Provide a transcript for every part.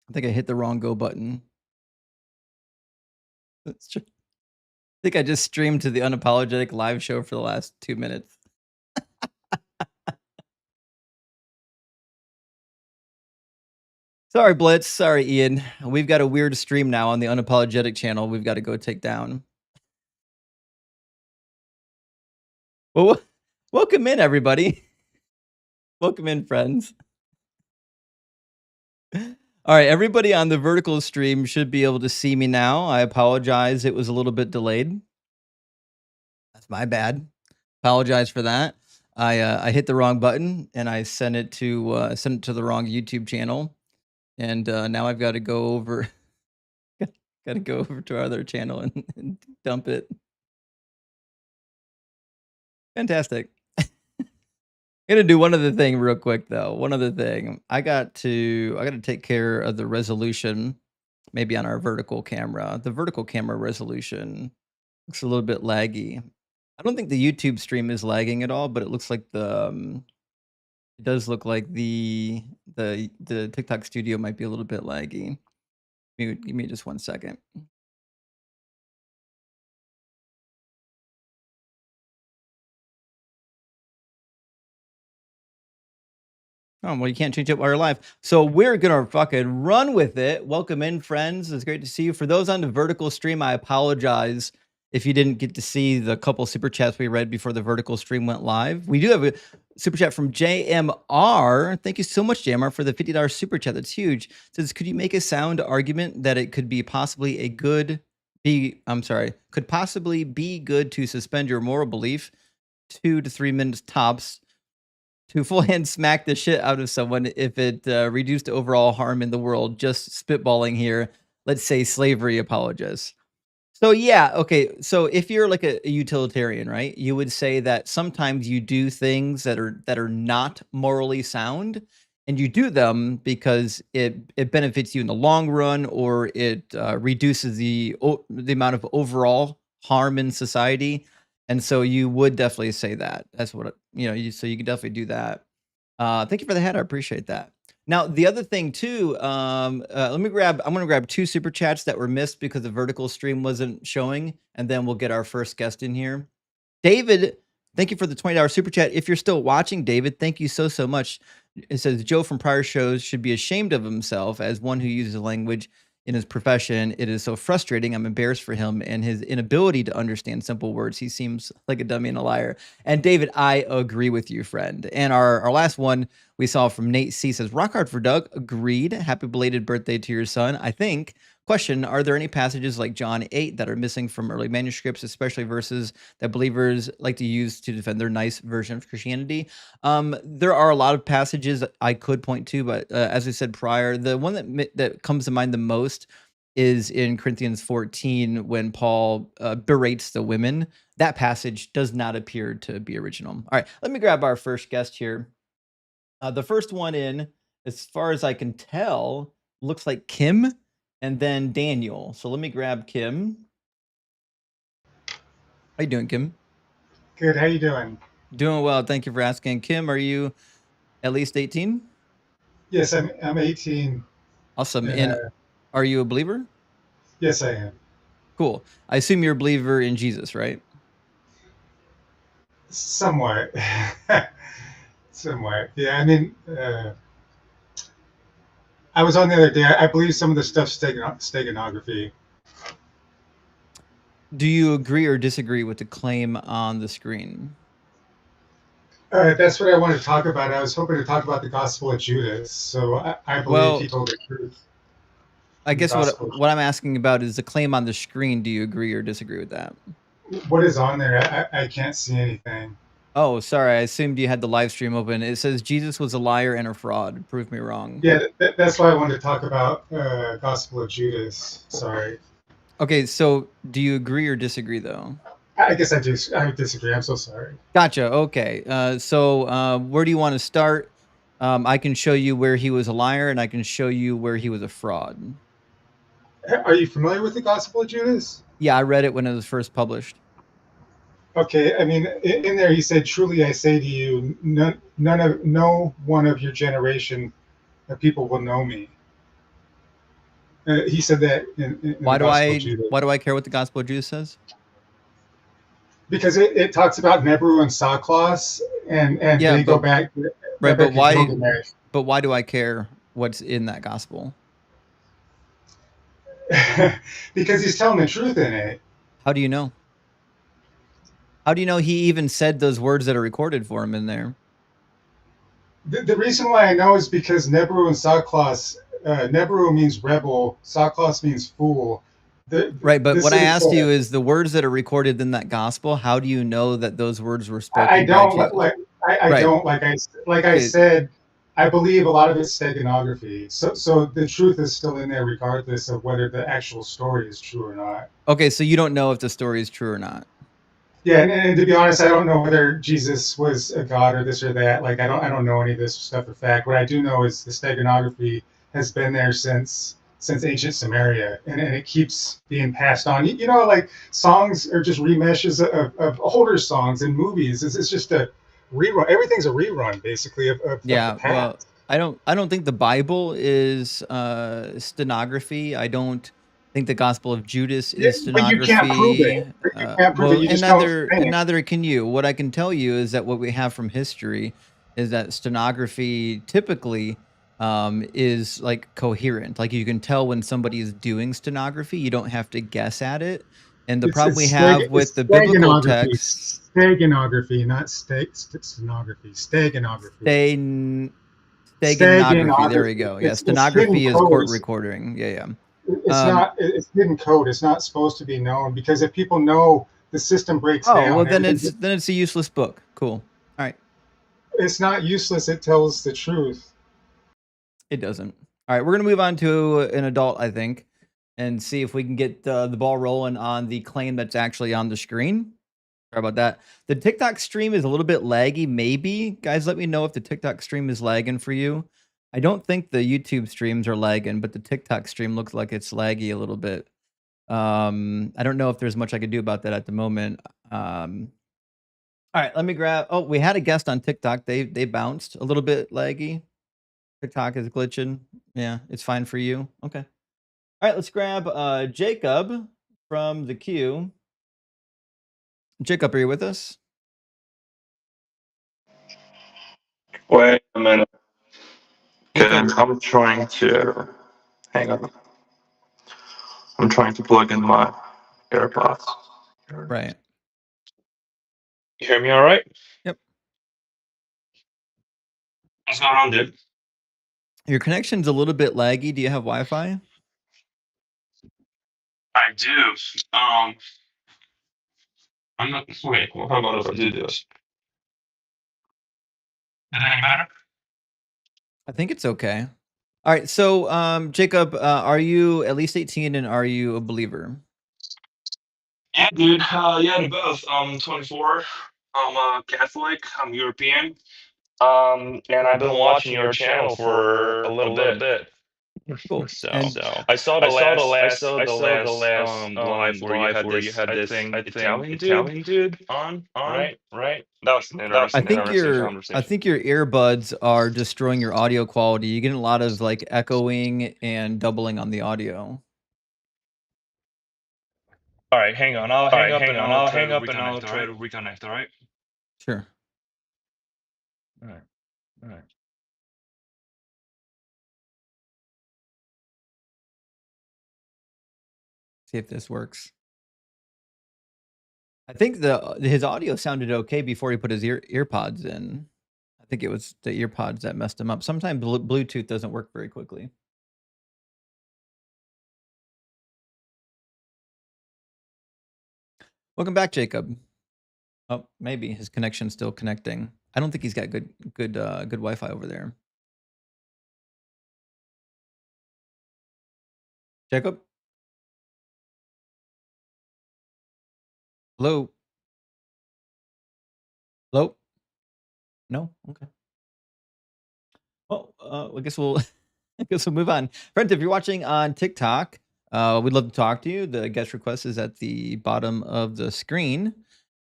I think I hit the wrong go button. That's true. I think I just streamed to the Unapologetic live show for the last 2 minutes. Sorry, Blitz. Sorry, Ian. We've got a weird stream now on the Unapologetic channel we've got to go take down. Well, welcome in, everybody. Welcome in, friends. All right, everybody on the vertical stream should be able to see me now. I apologize. It was a little bit delayed. That's my bad. Apologize for that. I hit the wrong button and I sent it to the wrong YouTube channel, and now I've got to go over. Got to go over to our other channel and dump it. Fantastic. Gonna do one other thing real quick though. One other thing. I got to take care of the resolution, maybe on our vertical camera. The vertical camera resolution looks a little bit laggy. I don't think the YouTube stream is lagging at all, but it looks like it does look like the TikTok studio might be a little bit laggy. Give me just 1 second. Oh, well, you can't change it while you're live. So we're gonna fucking run with it. Welcome in, friends. It's great to see you. For those on the vertical stream, I apologize if you didn't get to see the couple super chats we read before the vertical stream went live. We do have a super chat from JMR. Thank you so much, JMR, for the $50 super chat. That's huge. It says, could you make a sound argument that it could be possibly could possibly be good to suspend your moral belief 2 to 3 minutes tops to full hand smack the shit out of someone if it reduced overall harm in the world? Just spitballing here. Let's say slavery apologists. So yeah, okay. So if you're like a utilitarian, right, you would say that sometimes you do things that are not morally sound, and you do them because it benefits you in the long run, or it reduces the amount of overall harm in society. And so you would definitely say that. That's what so you could definitely do that. Thank you for the head. I appreciate that. Now, the other thing too, I'm gonna grab 2 super chats that were missed because the vertical stream wasn't showing, and then we'll get our first guest in here. David, thank you for the $20 super chat. If you're still watching, David, thank you so much. It says Joe from prior shows should be ashamed of himself as one who uses language in his profession. It is so frustrating. I'm embarrassed for him and his inability to understand simple words. He seems like a dummy and a liar. And David, I agree with you, friend. And our last one we saw from Nate C says, rock hard for Doug. Agreed. Happy belated birthday to your son. I think. Question, are there any passages like John 8 that are missing from early manuscripts, especially verses that believers like to use to defend their nice version of Christianity? There are a lot of passages I could point to, but as I said prior, the one that comes to mind the most is in Corinthians 14 when Paul berates the women. That passage does not appear to be original. All right, let me grab our first guest here. The first one in, as far as I can tell, looks like Kim and then Daniel. So let me grab Kim. How you doing, Kim? Good. How you doing? Doing well. Thank you for asking. Kim, are you at least 18? Yes, I'm 18, Awesome. and And are you a believer? yes, I am. Cool. I assume you're a believer in Jesus, right? Somewhat, somewhat. Yeah, I mean, I was on the other day. I believe some of the stuff's steganography. Do you agree or disagree with the claim on the screen? That's what I wanted to talk about. I was hoping to talk about the Gospel of Judas. So I believe he Well, told the truth I in the guess Gospel. what I'm asking about is the claim on the screen. Do you agree or disagree with that? What is on there? I can't see anything. Oh, sorry. I assumed you had the live stream open. It says Jesus was a liar and a fraud. Prove me wrong. Yeah, that's why I wanted to talk about Gospel of Judas. Sorry. Okay, so do you agree or disagree though? I guess I disagree. I'm so sorry. Gotcha. Okay. Where do you want to start? I can show you where he was a liar, and I can show you where he was a fraud. Are you familiar with the Gospel of Judas? Yeah, I read it when it was first published. Okay, I mean, in there he said, "Truly I say to you, no one of your generation of people will know me." He said that in the Gospel of Judas. Why do I care what the Gospel of Judas says? Because it talks about Nebru and Saklos, and Yeah, they go but back right, Epic and Gilgamesh. but why do I care what's in that gospel? Because he's telling the truth in it. How do you know? How do you know he even said those words that are recorded for him in there? The reason why I know is because Nebru and Saklos, Nebru means rebel, Saklos means fool. Right, but This what I is asked you is the words that are recorded in that gospel, how do you know that those words were I spoken by don't Jesus? like I Right. don't like I Okay. said. I believe a lot of it's steganography. So the truth is still in there, regardless of whether the actual story is true or not. Okay, so you don't know if the story is true or not. Yeah, and to be honest, I don't know whether Jesus was a god or this or that. Like I don't know any of this stuff for fact. What I do know is the steganography has been there since ancient Samaria, and it keeps being passed on. You know, like songs are just remeshes of older songs and movies. It's just a rerun. Everything's a rerun basically of the Yeah, well, past. I don't think the Bible is stenography. I don't think the Gospel of Judas Yeah, is but you can't prove it. stenography. You can't prove it. Well, You just know it's and there. neither can you. What I can tell you is that what we have from history is that stenography typically is like coherent. Like you can tell when somebody is doing stenography. You don't have to guess at it. And the problem we have with It's the biblical steganography. text, Steganography, not stenography. Steganography. steganography, there we Steganography. go. Yeah, It's hidden stenography is code. court recording. Yeah, yeah. It's not. It's hidden code. It's not supposed to be known because if people know, the system breaks Oh, well down. Everything. then it's a useless book. Cool. All right. It's not useless. It tells the truth. It doesn't. All right, we're gonna move on to an adult, I think, and see if we can get the ball rolling on the claim that's actually on the screen. Sorry about that. The TikTok stream is a little bit laggy. Maybe guys, let me know if the TikTok stream is lagging for you. I don't think the YouTube streams are lagging, but the TikTok stream looks like it's laggy a little bit. I don't know if there's much I could do about that at the moment. All right, let me grab. Oh, we had a guest on TikTok. They bounced a little bit laggy. TikTok is glitching. Yeah, it's fine for you. Okay. All right, let's grab Jacob from the queue. Jacob, are you with us? Wait a minute, Jacob, because I'm trying to hang on. I'm trying to plug in my AirPods. right. You hear me all right? Yep. What's going on, dude? Your connection's a little bit laggy. Do you have Wi-Fi? I do. I'm not. Wait. Well, how about if I do this? Is it any better? I think it's okay. All right. So, Jacob, are you at least 18 and are you a believer? Yeah, dude. Yeah, to both. I'm 24. I'm Catholic. I'm European. And I've been watching your channel for a little bit. Cool. So And I saw the last live where you had this I think Italian dude on right. That was an interesting I conversation. think your earbuds are destroying your audio quality. You're getting a lot of like echoing and doubling on the audio. All right, hang on. I'll All hang right, up hang and on. I'll I'll try hang to up and I'll reconnect. All try right. to reconnect. All right. Sure. All right. All right. See if this works. I think his audio sounded okay before he put his earpods in. I think it was the earpods that messed him up. Sometimes Bluetooth doesn't work very quickly. Welcome back, Jacob. Oh, maybe his connection's still connecting. I don't think he's got good Wi-Fi over there. Jacob? Hello? Hello? No? Okay. Well, I guess we'll I guess we'll move on. Friends, if you're watching on TikTok, we'd love to talk to you. The guest request is at the bottom of the screen.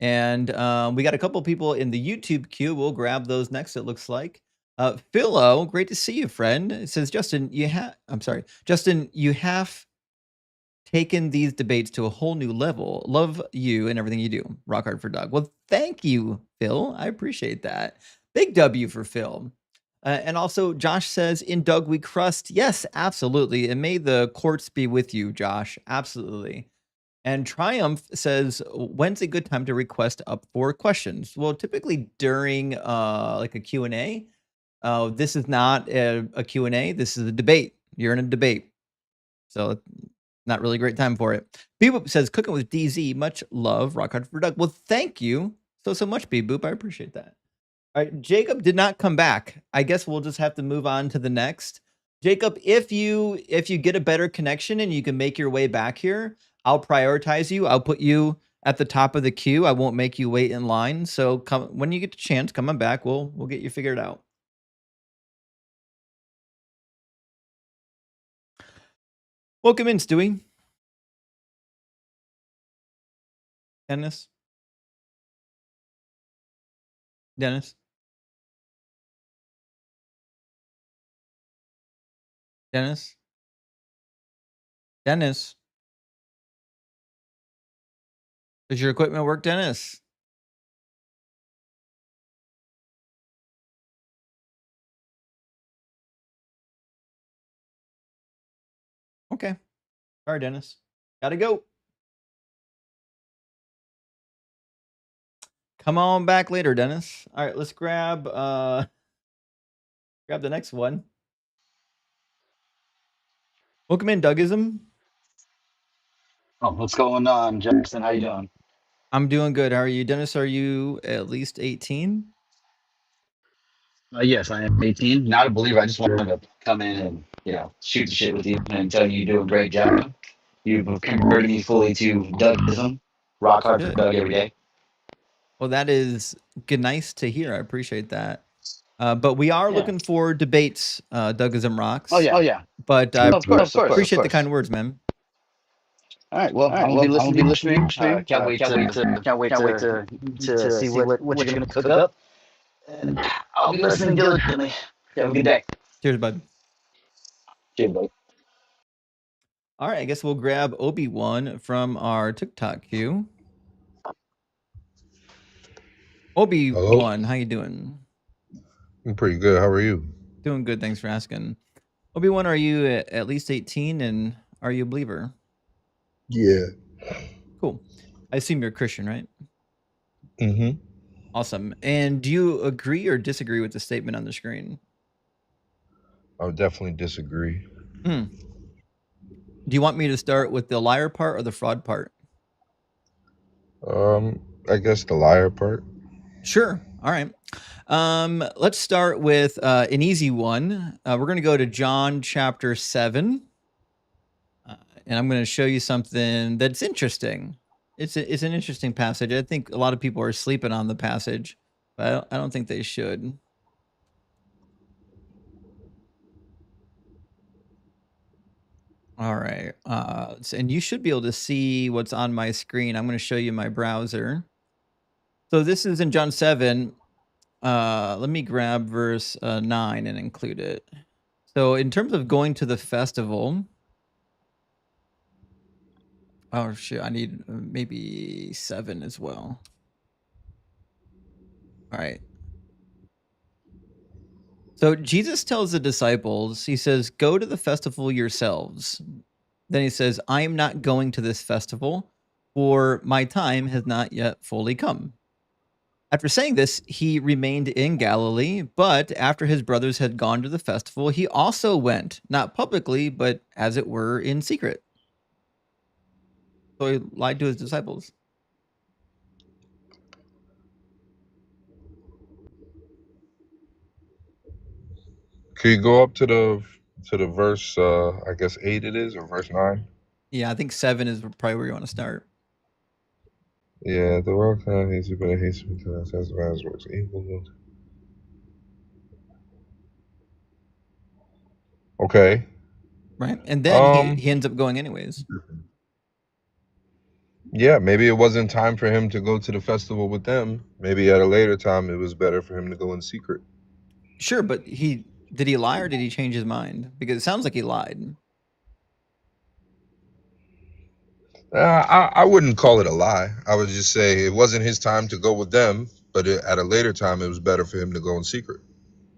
And we got a couple people in the YouTube queue. We'll grab those next, it looks like. Philo, great to see you, friend. It says, Justin, you have taken these debates to a whole new level. Love you and everything you do. Rock hard for Doug. Well, thank you, Phil. I appreciate that. Big W for Phil. And also, Josh says, in Doug we crust. Yes, absolutely. And may the courts be with you, Josh. Absolutely. And Triumph says, when's a good time to request up for questions? Well, typically during like a Q&A. This is not a Q&A. This is a debate. You're in a debate. So not really a great time for it. Beboop says, cooking with DZ, much love. Rock hard for Doug. Well, thank you so much, Beboop. I appreciate that. All right, Jacob did not come back. I guess we'll just have to move on to the next. Jacob, if you get a better connection and you can make your way back here, I'll prioritize you. I'll put you at the top of the queue. I won't make you wait in line. So come when you get the chance, come on back. We'll get you figured out. Welcome in, Stewie. Dennis. Dennis. Dennis. Dennis. Does your equipment work, Dennis? Okay. Sorry, Dennis. Gotta go. Come on back later, Dennis. All right, let's grab the next one. Welcome in, Dougism. Oh, what's going on, Jackson? How you doing? I'm doing good. How are you, Dennis? Are you at least 18? Yes, I am 18. Not a believer. I just wanted to come in and shoot the shit with you and tell you do a great job. You've converted me fully to Dougism. Rock hard for Good. Doug every day. Well, that is good. Nice to hear. I appreciate that. But we are Yeah. looking for debates, Dougism Rocks. Oh yeah. But I Of course. appreciate the kind words, man. All right. Well, I'm gonna be listening. Can't wait to see what you're gonna cook up. And I'll be listening diligently. Have a good day. Cheers, bud. Cheers, buddy. All right, I guess we'll grab Obi-Wan from our TikTok queue. Obi-Wan, how you doing? I'm pretty good. How are you? Doing good, thanks for asking. Obi-Wan, are you at least 18 and are you a believer? Yeah. Cool. I assume you're a Christian, right? Mm-hmm. Awesome. And do you agree or disagree with the statement on the screen? I would definitely disagree. Do you want me to start with the liar part or the fraud part? I guess the liar part. Sure. All right. Let's start with an easy one. We're going to go to John chapter 7. And I'm going to show you something that's interesting. It's an interesting passage. I think a lot of people are sleeping on the passage, but I don't think they should. All right. And you should be able to see what's on my screen. I'm going to show you my browser. So this is in John 7. Let me grab verse 9 and include it. So in terms of going to the festival, oh shit, I need maybe 7 as well. All right. So Jesus tells the disciples, he says, go to the festival yourselves. Then he says, I am not going to this festival, for my time has not yet fully come. After saying this, he remained in Galilee, but after his brothers had gone to the festival, he also went, not publicly, but as it were in secret. So he lied to his disciples. Can you go up to the verse? I guess 8 it is, or verse 9. Yeah, I think 7 is probably where you want to start. Yeah, the world kind of hates you, but it hates you because that's man's works evil. Okay. Right, and then he ends up going anyways. Yeah, maybe it wasn't time for him to go to the festival with them. Maybe at a later time it was better for him to go in secret. Sure, but did he lie or did he change his mind? Because it sounds like he lied. I wouldn't call it a lie. I would just say it wasn't his time to go with them, but at a later time, it was better for him to go in secret.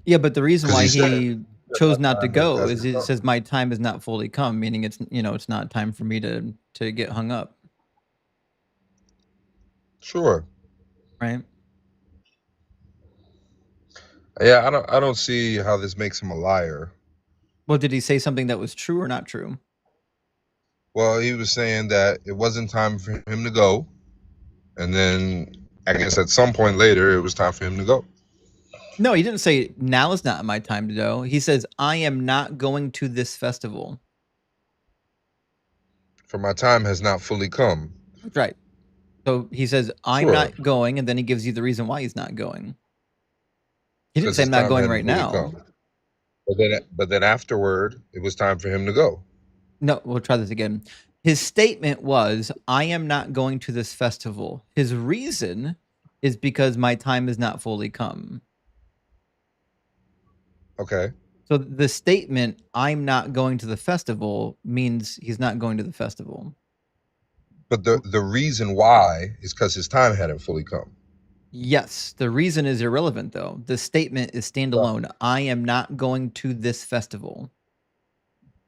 Yeah, but the reason 'Cause why he said he that chose my not to time go is hasn't it come. says my time has not fully come, meaning it's it's not time for me to get hung up, Sure. right? Yeah, I don't see how this makes him a liar. Well, did he say something that was true or not true? Well, he was saying that it wasn't time for him to go, and then I guess at some point later, it was time for him to go. No, he didn't say now is not my time to go. He says I am not going to this festival. For my time has not fully come. That's right. So he says I'm Sure, not going, and then he gives you the reason why he's not going. He didn't because say his I'm not time going hadn't right fully now. come. But then afterward, it was time for him to go. No, we'll try this again. His statement was, I am not going to this festival. His reason is because my time has not fully come. Okay. So the statement, I'm not going to the festival, means he's not going to the festival. But the reason why is because his time hadn't fully come. Yes, the reason is irrelevant, though. The statement is standalone. I am not going to this festival.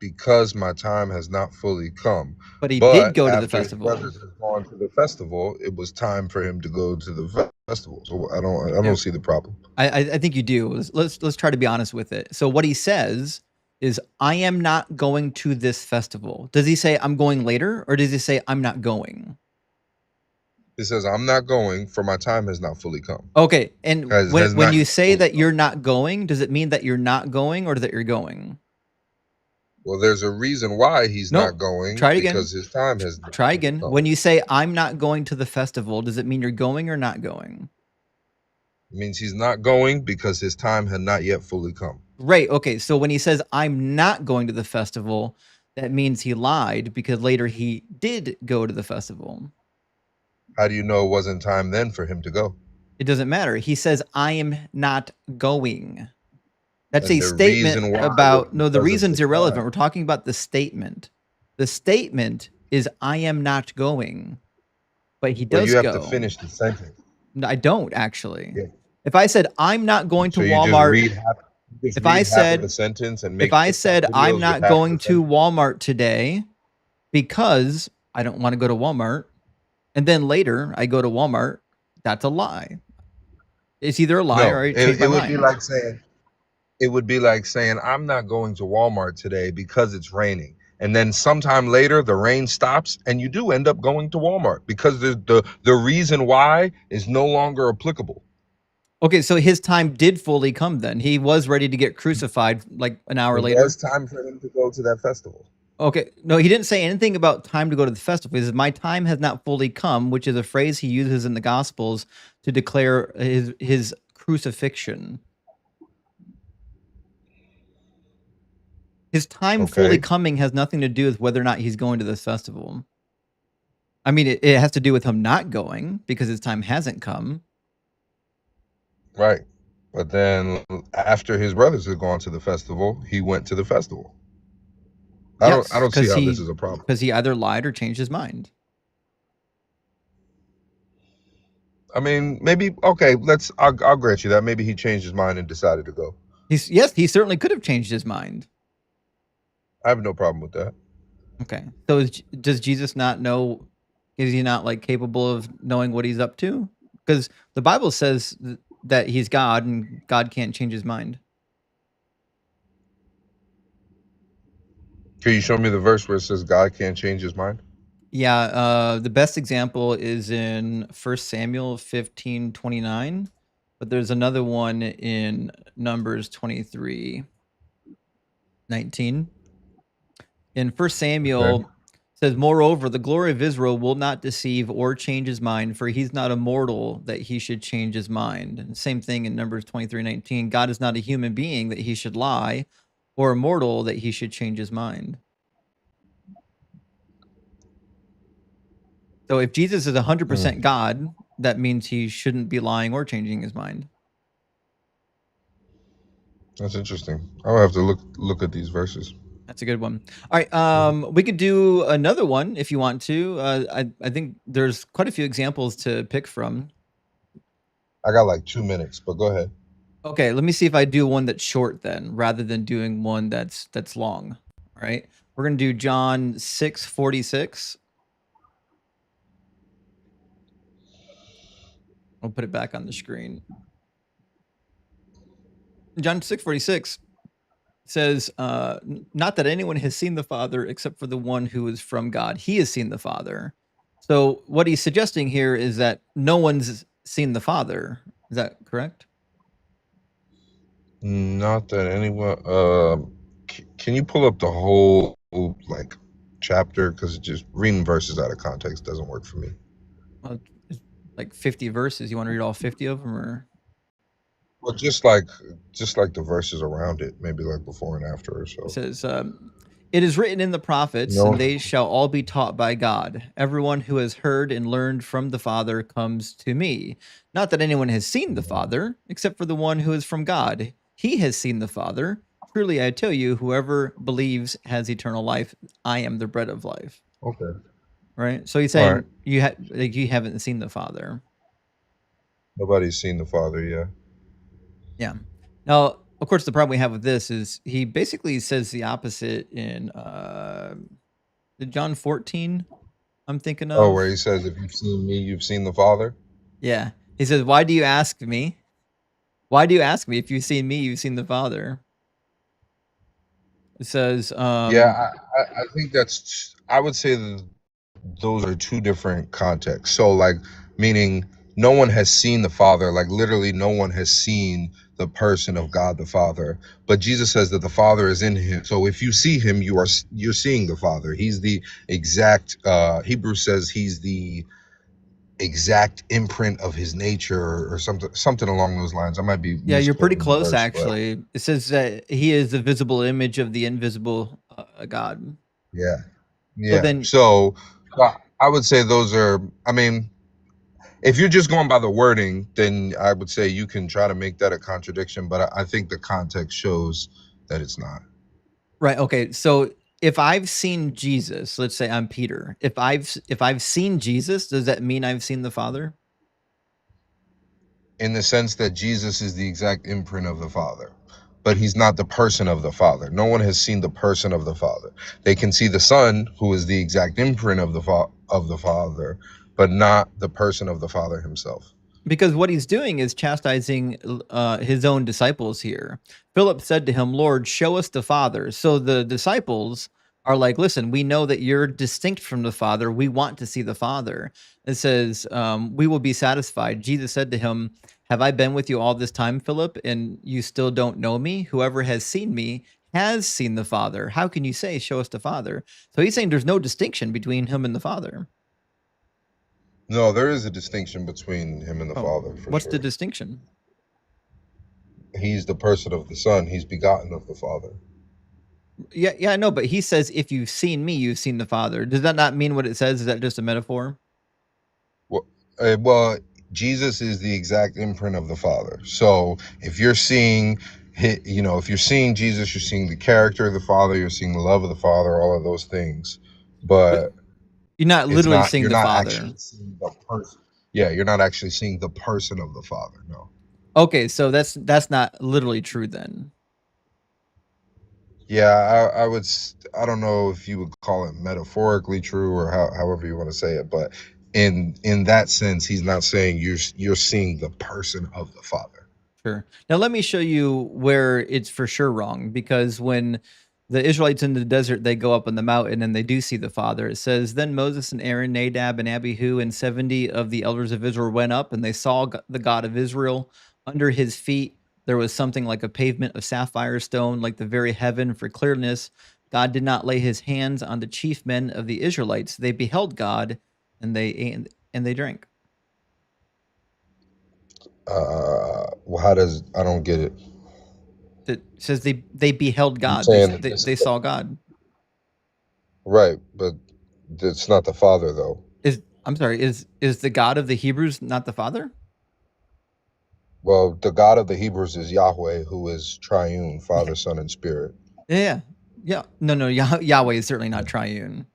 Because my time has not fully come. But he did But go to the after his festival. brothers had gone to the festival, it was time for him to go to the festival. So I don't see the problem. I think you do. Let's try to be honest with it. So what he says is, I am not going to this festival. Does he say I'm going later, or does he say I'm not going? He says, I'm not going, for my time has not fully come. Okay, and Has when not you say fully that come. you're not going, does it mean that you're not going or that you're going? Well, there's a reason why he's No, not going. try it again. Because his time has not Try fully again. come. When you say I'm not going to the festival, does it mean you're going or not going? It means he's not going because his time had not yet fully come. Right. Okay. So when he says I'm not going to the festival, that means he lied because later he did go to the festival. How do you know it wasn't time then for him to go? It doesn't matter. He says I am not going. That's And a the statement reason why about was no, the because of reason's his irrelevant. time. We're talking about the statement. The statement is I am not going, but he Well, does you have to go. finish the sentence. No, I don't actually. Yeah. If I said I'm not going to So you just Walmart, read half. if I half of said the sentence and if make I TikTok said I'm videos with not half of going the to sentence? Walmart today because I don't want to go to Walmart, and then later I go to Walmart, that's a lie. It's either a lie No, or I change my it would be mind. like saying I'm not going to Walmart today because it's raining. And then sometime later the rain stops and you do end up going to Walmart because the reason why is no longer applicable. Okay, so his time did fully come then. He was ready to get crucified like an hour It later. was time for him to go to that festival. Okay, no, he didn't say anything about time to go to the festival. He says, my time has not fully come, which is a phrase he uses in the Gospels to declare his crucifixion. His time fully Okay. coming has nothing to do with whether or not he's going to this festival. I mean, it has to do with him not going because his time hasn't come. Right. But then after his brothers had gone to the festival, he went to the festival. I don't see how this is a problem. Because he either lied or changed his mind. I mean, maybe okay, I'll grant you that. Maybe he changed his mind and decided to go. Yes, he certainly could have changed his mind. I have no problem with that. Okay. So does Jesus not know? Is he not like capable of knowing what he's up to? Because the Bible says that he's God and God can't change his mind. Can you show me the verse where it says God can't change his mind? Yeah, the best example is in 1 Samuel 15:29, but there's another one in Numbers 23:19. In 1 Samuel Okay. says, moreover, the glory of Israel will not deceive or change his mind, for he's not immortal that he should change his mind. And same thing in Numbers 23:19. God is not a human being that he should lie, or immortal that he should change his mind. So if Jesus is 100% God, that means he shouldn't be lying or changing his mind. That's interesting. I'll have to look at these verses. That's a good one. All right, we could do another one if you want to. I think there's quite a few examples to pick from. I got like 2 minutes, but go ahead. Okay, let me see if I do one that's short then, rather than doing one that's long. All right, we're gonna do John 6:46. I'll put it back on the screen. John 6:46 says, "Not that anyone has seen the Father except for the one who is from God. He has seen the Father." So what he's suggesting here is that no one's seen the Father. Is that correct? Not that anyone. Can you pull up the whole like chapter? Because just reading verses out of context doesn't work for me. Well, it's like 50 verses. You want to read all 50 of them, or Well, just like the verses around it, maybe like before and after or so. it says, "It is written in the prophets, No. and they shall all be taught by God. Everyone who has heard and learned from the Father comes to me. Not that anyone has seen the Father, except for the one who is from God. He has seen the Father. Truly, I tell you, whoever believes has eternal life. I am the bread of life." Okay. Right. So he's All saying right. you haven't seen the Father. Nobody's seen the Father yet. Yeah. Now, of course, the problem we have with this is he basically says the opposite in John 14. I'm thinking Oh, where of. he says, "If you've seen me, you've seen the Father." Yeah. He says, "Why do you ask me? Why do you ask me? If you've seen me, you've seen the Father." It says, Yeah, I think that's. I would say that those are two different contexts. So, like, meaning no one has seen the Father. Like, literally, no one has seen the person of God the Father. But Jesus says that the Father is in him. So, if you see him, you're seeing the Father. He's the exact. Hebrews says he's the exact imprint of his nature, or something along those lines. I might be yeah, you're pretty misquoting the close, verse, but actually. It says that he is the visible image of the invisible God. yeah, So yeah. then, So I would say those are. I mean, if you're just going by the wording, then I would say you can try to make that a contradiction, but I think the context shows that it's not. right, okay. So if I've seen Jesus, let's say I'm Peter. If I've seen Jesus, does that mean I've seen the Father? In the sense that Jesus is the exact imprint of the Father, but he's not the person of the Father. No one has seen the person of the Father. They can see the Son, who is the exact imprint of the Father, but not the person of the Father himself. Because what he's doing is chastising his own disciples here. Philip said to him, "Lord, show us the Father." So the disciples are like, "Listen, we know that you're distinct from the Father. We want to see the Father." It says, "We will be satisfied." Jesus said to him, "Have I been with you all this time, Philip, and you still don't know me? Whoever has seen me has seen the Father. How can you say, 'Show us the Father'?" So he's saying there's no distinction between him and the Father. No, there is a distinction between him and the Oh, Father, for what's the sure. distinction? He's the person of the Son. He's begotten of the Father. Yeah, I know, but he says, "If you've seen me, you've seen the Father." Does that not mean what it says? Is that just a metaphor? Well, well, Jesus is the exact imprint of the Father. So if you're seeing, if you're seeing Jesus, you're seeing the character of the Father. You're seeing the love of the Father. All of those things, But but you're not it's literally not. seeing You're the not Father. actually seeing the person. Yeah, you're not actually seeing the person of the Father. No. Okay, so that's not literally true then. Yeah, I would. I don't know if you would call it metaphorically true or however you want to say it, but in that sense, he's not saying you're seeing the person of the Father. Sure. Now let me show you where it's for sure wrong, because when the Israelites in the desert, they go up on the mountain and they do see the Father. It says, "Then Moses and Aaron, Nadab and Abihu, and 70 of the elders of Israel went up, and they saw the God of Israel. Under his feet there was something like a pavement of sapphire stone, like the very heaven for clearness. God did not lay his hands on the chief men of the Israelites. They beheld God, and they ate and they drank." Well, how does I don't get it? It says they beheld You're God. saying that this They is the, saw God. right, but it's not the Father though. I'm sorry, is the God of the Hebrews not the Father? Well, the God of the Hebrews is Yahweh, who is triune, Father, Son, and Spirit. Yeah. No. Yahweh is certainly not triune.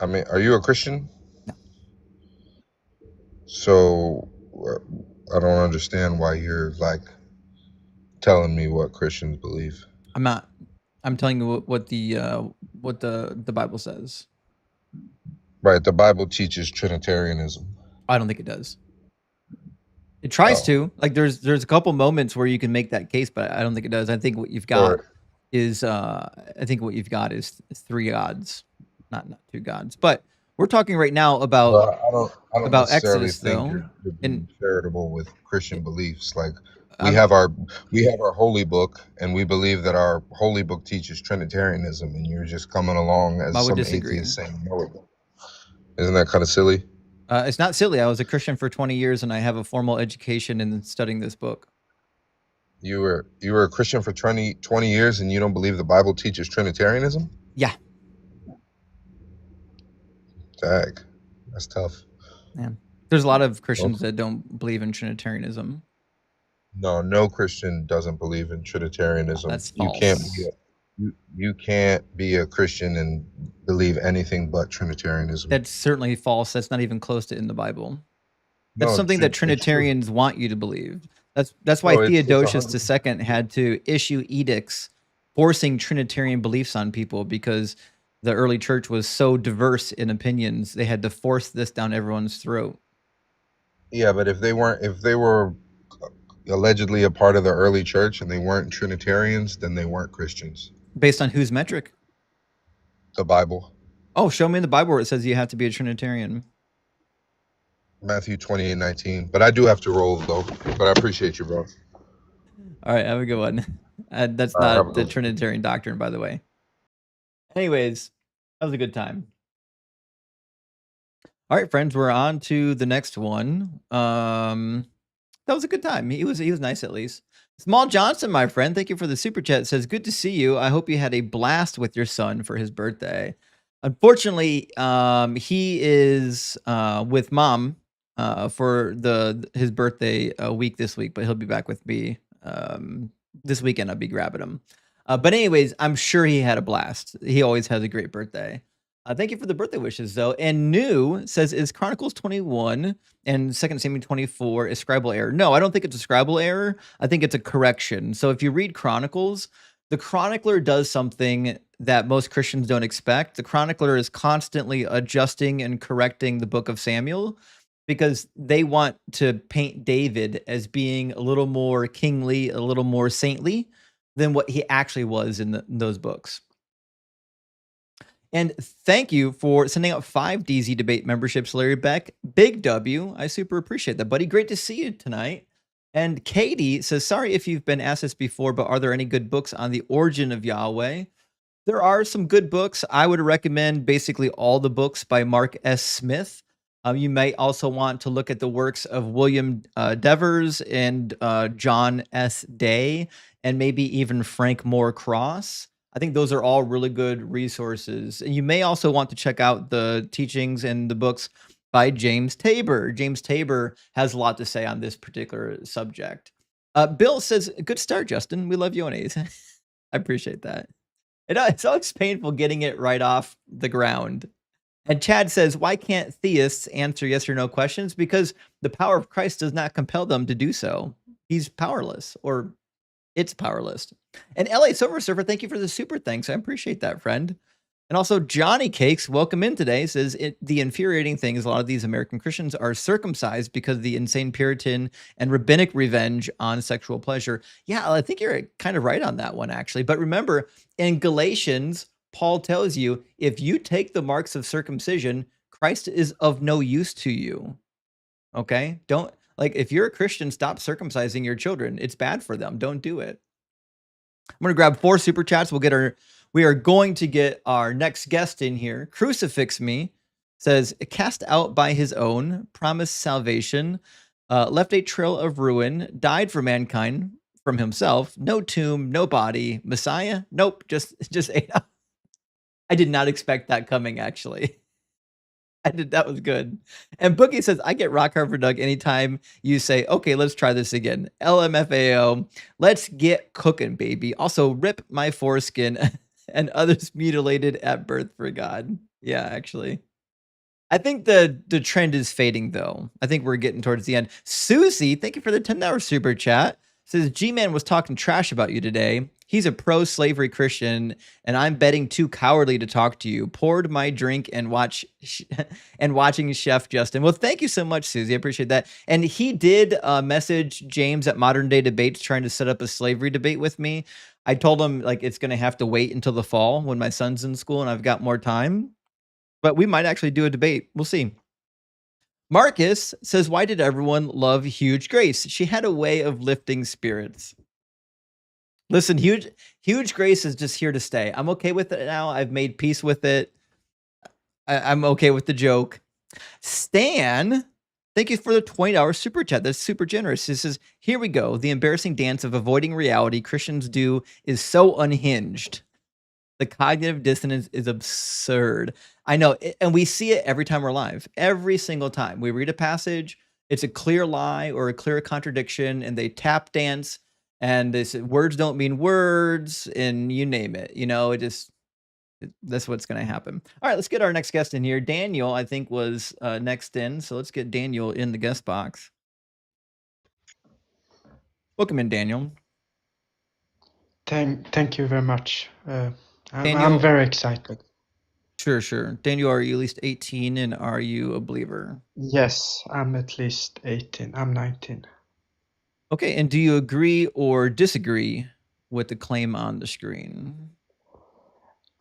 I mean, are you a Christian? No. So I don't understand why you're like telling me what Christians believe. I'm not. I'm telling you what the Bible says. Right, the Bible teaches Trinitarianism. I don't think it does. It tries Oh. to. Like there's a couple moments where you can make that case, but I don't think it does. I think what you've got is three gods, not two gods. But we're talking right now about Well, I don't about necessarily Exodus, think though. you're being And charitable with Christian beliefs. Like we I'm- have our holy book, and we believe that our holy book teaches Trinitarianism, and you're just coming along as I would some disagree. atheist saying no. Isn't that kind of silly? It's not silly. I was a Christian for 20 years, and I have a formal education in studying this book. You were a Christian for 20 years, and you don't believe the Bible teaches Trinitarianism? Yeah. Dag, that's tough. Yeah. There's a lot of Christians that don't believe in Trinitarianism. No Christian doesn't believe in Trinitarianism. That's You false. can't be a Christian and believe anything but Trinitarianism. That's certainly false. That's not even close to in the Bible. That's No, something that it's true. Trinitarians want you to believe. That's why No, it's Theodosius 100%. II had to issue edicts forcing Trinitarian beliefs on people because the early church was so diverse in opinions. They had to force this down everyone's throat. Yeah, but if they were allegedly a part of the early church and they weren't Trinitarians, then they weren't Christians. Based on whose metric? The Bible. Oh, show me in the Bible where it says you have to be a Trinitarian. Matthew 28:19. But I do have to roll though. But I appreciate you, bro. All right, have a good one. That's All right, have a not the good one. Trinitarian doctrine, by the way. Anyways, that was a good time. All right, friends, we're on to the next one. That was a good time. He was nice at least. Small Johnson, my friend, thank you for the super chat. Says, good to see you. I hope you had a blast with your son for his birthday. Unfortunately, he is with mom for his birthday week this week, but he'll be back with me this weekend. I'll be grabbing him. But anyways, I'm sure he had a blast. He always has a great birthday. Thank you for the birthday wishes, though. And New says, is Chronicles 21 and 2 Samuel 24 a scribal error? No, I don't think it's a scribal error. I think it's a correction. So if you read Chronicles, the chronicler does something that most Christians don't expect. The chronicler is constantly adjusting and correcting the book of Samuel because they want to paint David as being a little more kingly, a little more saintly than what he actually was in those books. And thank you for sending out 5 DZ Debate memberships, Larry Beck. Big W. I super appreciate that, buddy. Great to see you tonight. And Katie says, sorry if you've been asked this before, but are there any good books on the origin of Yahweh? There are some good books. I would recommend basically all the books by Mark S. Smith. You may also want to look at the works of William Devers and John S. Day, and maybe even Frank Moore Cross. I think those are all really good resources. And you may also want to check out the teachings and the books by James Tabor. James Tabor has a lot to say on this particular subject. Bill says, good start, Justin. We love Iones. I appreciate that. It's always painful getting it right off the ground. And Chad says, why can't theists answer yes or no questions? Because the power of Christ does not compel them to do so. He's powerless, or it's powerless. And LA Silver Surfer, thank you for the super thanks. I appreciate that, friend. And also Johnny Cakes, welcome in today, says the infuriating thing is a lot of these American Christians are circumcised because of the insane Puritan and rabbinic revenge on sexual pleasure. Yeah, I think you're kind of right on that one, actually. But remember, in Galatians, Paul tells you, if you take the marks of circumcision, Christ is of no use to you. Okay? Don't, like, if you're a Christian, stop circumcising your children. It's bad for them. Don't do it. I'm going to grab 4 super chats. We are going to get our next guest in here. Crucifix Me says, cast out by his own, promised salvation, left a trail of ruin, died for mankind from himself, no tomb, no body, Messiah. Nope, just ate up. I did not expect that coming, actually. I did. That was good. And Boogie says, I get rock hard for Doug anytime you say, okay, let's try this again. LMFAO, let's get cooking, baby. Also, rip my foreskin and others mutilated at birth for God. Yeah, actually. I think the trend is fading, though. I think we're getting towards the end. Susie, thank you for the $10 super chat. Says, G-Man was talking trash about you today. He's a pro-slavery Christian, and I'm betting too cowardly to talk to you. Poured my drink and watching Chef Justin. Well, thank you so much, Susie. I appreciate that. And he did message James at Modern Day Debates trying to set up a slavery debate with me. I told him like it's going to have to wait until the fall when my son's in school and I've got more time. But we might actually do a debate. We'll see. Marcus says, why did everyone love Huge Grace? She had a way of lifting spirits. Listen, Huge Grace is just here to stay. I'm okay with it now. I've made peace with it. I'm okay with the joke. Stan, thank you for the $20 super chat. That's super generous. This says, here we go. The embarrassing dance of avoiding reality Christians do is so unhinged. The cognitive dissonance is absurd. I know, and we see it every time we're live. Every single time we read a passage, it's a clear lie or a clear contradiction, and they tap dance, and they say words don't mean words, and you name it. You know, that's what's going to happen. All right, let's get our next guest in here. Daniel, I think, was next in, so let's get Daniel in the guest box. Welcome in, Daniel. Thank you very much. Daniel- I'm very excited. Sure. Daniel, are you at least 18 and are you a believer? Yes, I'm at least 18. I'm 19. Okay, and do you agree or disagree with the claim on the screen?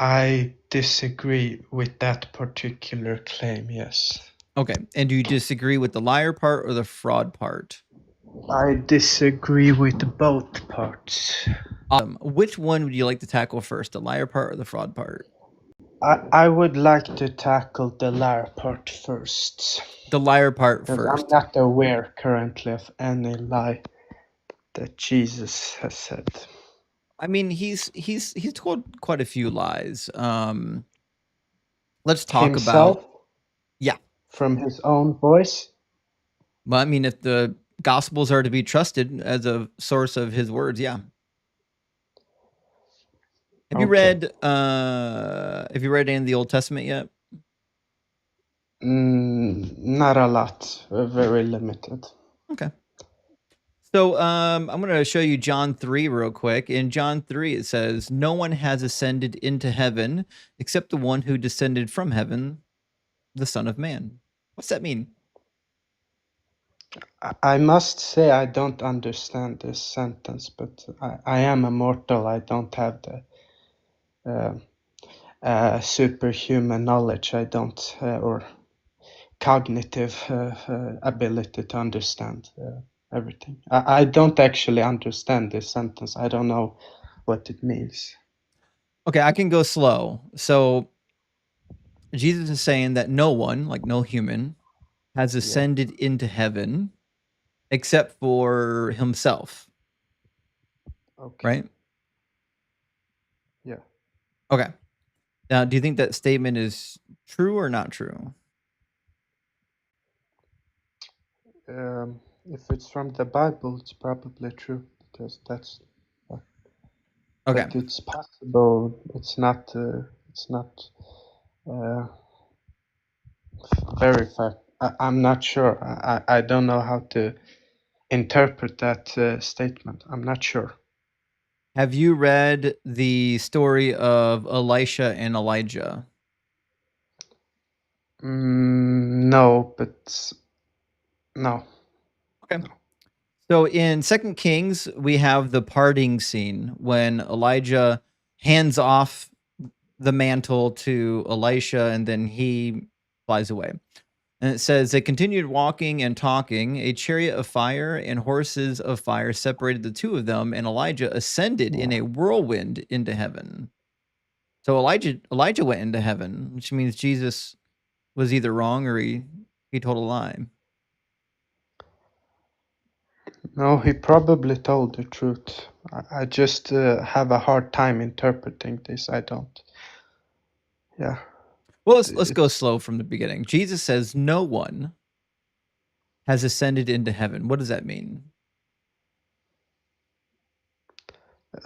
I disagree with that particular claim, yes. Okay, and do you disagree with the liar part or the fraud part? I disagree with both parts. Which one would you like to tackle first, the liar part or the fraud part? I would like to tackle the liar part first. The liar part Because first. I'm not aware currently of any lie that Jesus has said. I mean, he's told quite a few lies. Let's talk Himself? about From his own voice? Well, I mean, if the Gospels are to be trusted as a source of his words, yeah. Have you read any of the Old Testament yet? Not a lot. Very limited. Okay. So I'm going to show you John 3 real quick. In John 3, it says, no one has ascended into heaven except the one who descended from heaven, the Son of Man. What's that mean? I must say I don't understand this sentence, but I am a mortal. I don't have the superhuman knowledge. I don't, or cognitive ability to understand everything. I don't actually understand this sentence. I don't know what it means. Okay, I can go slow. So Jesus is saying that no one, like no human, has ascended into heaven except for himself. Okay. Right? Yeah. Okay. Now, do you think that statement is true or not true? If it's from the Bible, it's probably true because that's. Okay. But it's possible. It's not. Verified. I'm not sure. I don't know how to interpret that statement. I'm not sure. Have you read the story of Elisha and Elijah? No, but no. Okay. So in 2 Kings, we have the parting scene when Elijah hands off the mantle to Elisha and then he flies away. And it says, they continued walking and talking. A chariot of fire and horses of fire separated the two of them, and Elijah ascended in a whirlwind into heaven. So Elijah went into heaven, which means Jesus was either wrong or he told a lie. No, he probably told the truth. I just have a hard time interpreting this. I don't. Yeah. Well, let's go slow from the beginning. Jesus says no one has ascended into heaven. What does that mean?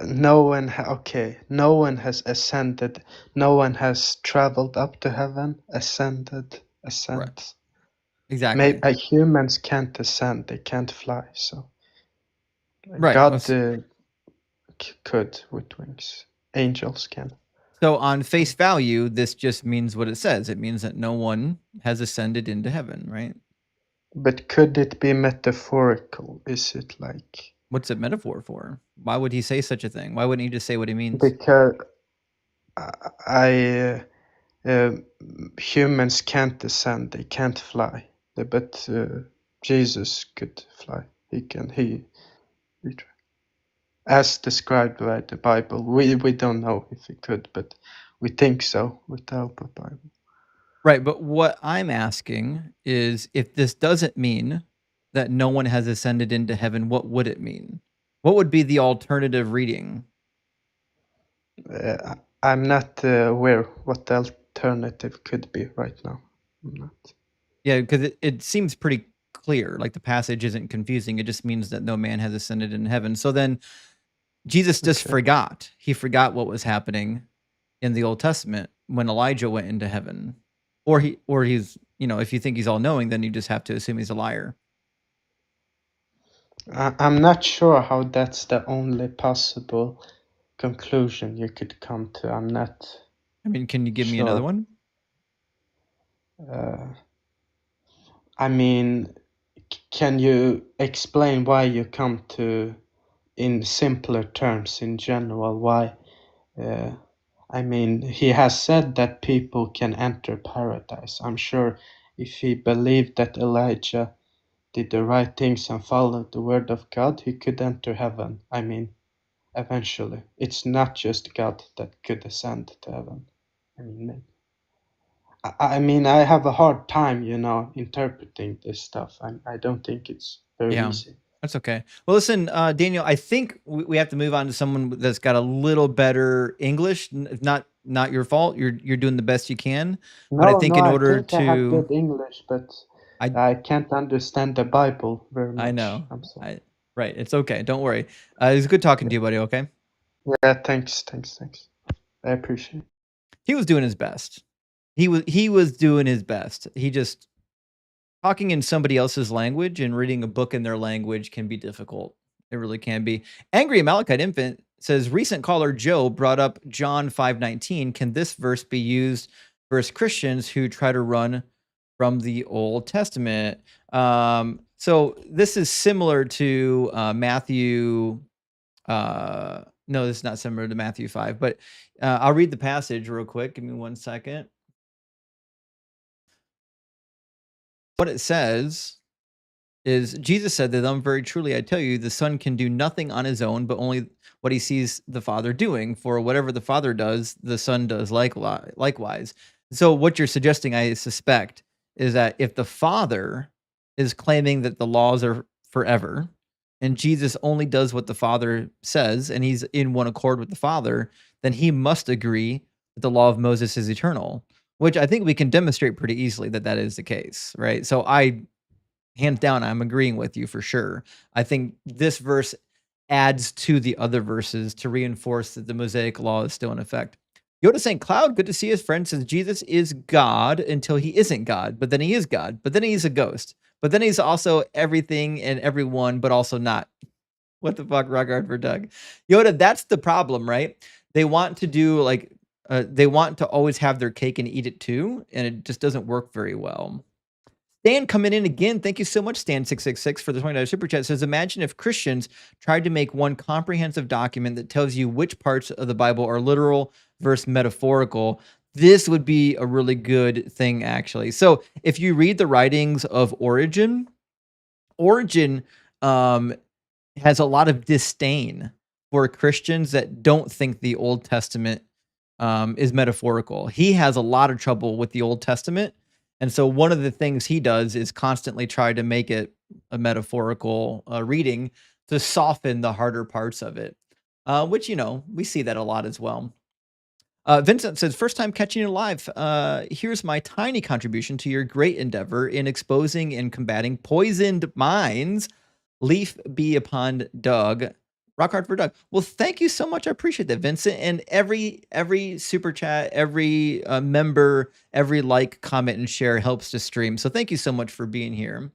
No one, okay, no one has ascended, no one has traveled up to heaven, ascended, ascends. Exactly. Maybe humans can't ascend, they can't fly, so Right. God could with wings. Angels can. So on face value, this just means what it says. It means that no one has ascended into heaven, right? But could it be metaphorical? Is it like... What's it metaphor for? Why would he say such a thing? Why wouldn't he just say what he means? Because humans can't ascend, they can't fly. But Jesus could fly. He as described by the Bible. We don't know if he could, but we think so with the help of the Bible. Right, but what I'm asking is if this doesn't mean that no one has ascended into heaven, what would it mean? What would be the alternative reading? I'm not aware what the alternative could be right now. I'm not. Yeah, because it seems pretty clear. Like the passage isn't confusing. It just means that no man has ascended in heaven. So then Jesus just forgot. He forgot what was happening in the Old Testament when Elijah went into heaven. Or he's, if you think he's all knowing, then you just have to assume he's a liar. I'm not sure how that's the only possible conclusion you could come to. I'm not. I mean, can you give me another one? I mean, can you explain why you come to, in simpler terms, in general, why? I mean, he has said that people can enter paradise. I'm sure if he believed that Elijah did the right things and followed the word of God, he could enter heaven. I mean, eventually. It's not just God that could ascend to heaven. I mean, I have a hard time, interpreting this stuff. I don't think it's very easy. That's okay. Well, listen, Daniel, I think we have to move on to someone that's got a little better English. Not your fault. You're doing the best you can. But I think in order to, I have good English, but I can't understand the Bible very much. I know. I'm sorry. Right. It's okay. Don't worry. It was good talking to you, buddy. Okay. Yeah. Thanks. I appreciate it. He was doing his best. He was doing his best. He just talking in somebody else's language and reading a book in their language can be difficult. It really can be. Angry Amalekite Infant says, recent caller Joe brought up John 5:19. Can this verse be used versus Christians who try to run from the Old Testament? So this is similar to Matthew. No, this is not similar to Matthew 5, but I'll read the passage real quick. Give me 1 second. What it says is Jesus said to them, very truly, I tell you, the Son can do nothing on his own, but only what he sees the Father doing. For whatever the Father does, the Son does likewise. So what you're suggesting, I suspect, is that if the Father is claiming that the laws are forever, and Jesus only does what the Father says, and he's in one accord with the Father, then he must agree that the law of Moses is eternal, which I think we can demonstrate pretty easily that is the case, right? So hands down, I'm agreeing with you for sure. I think this verse adds to the other verses to reinforce that the Mosaic law is still in effect. Yoda St. Cloud, good to see his friend, says Jesus is God until he isn't God, but then he is God, but then he's a ghost, but then he's also everything and everyone, but also not. What the fuck, rock hard for Doug? Yoda, that's the problem, right? They want to do they want to always have their cake and eat it too, and it just doesn't work very well. Stan coming in again. Thank you so much, Stan666, for the $20 super chat. Says, imagine if Christians tried to make one comprehensive document that tells you which parts of the Bible are literal versus metaphorical. This would be a really good thing, actually. So if you read the writings of Origen has a lot of disdain for Christians that don't think the Old Testament is metaphorical. He has a lot of trouble with the Old Testament. And so one of the things he does is constantly try to make it a reading to soften the harder parts of it, which, we see that a lot as well. Vincent says, first time catching you live. Here's my tiny contribution to your great endeavor in exposing and combating poisoned minds. Leaf be upon Doug. Rock hard for Doug. Well, thank you so much. I appreciate that, Vincent. And every super chat, every member, every like, comment, and share helps to stream. So thank you so much for being here.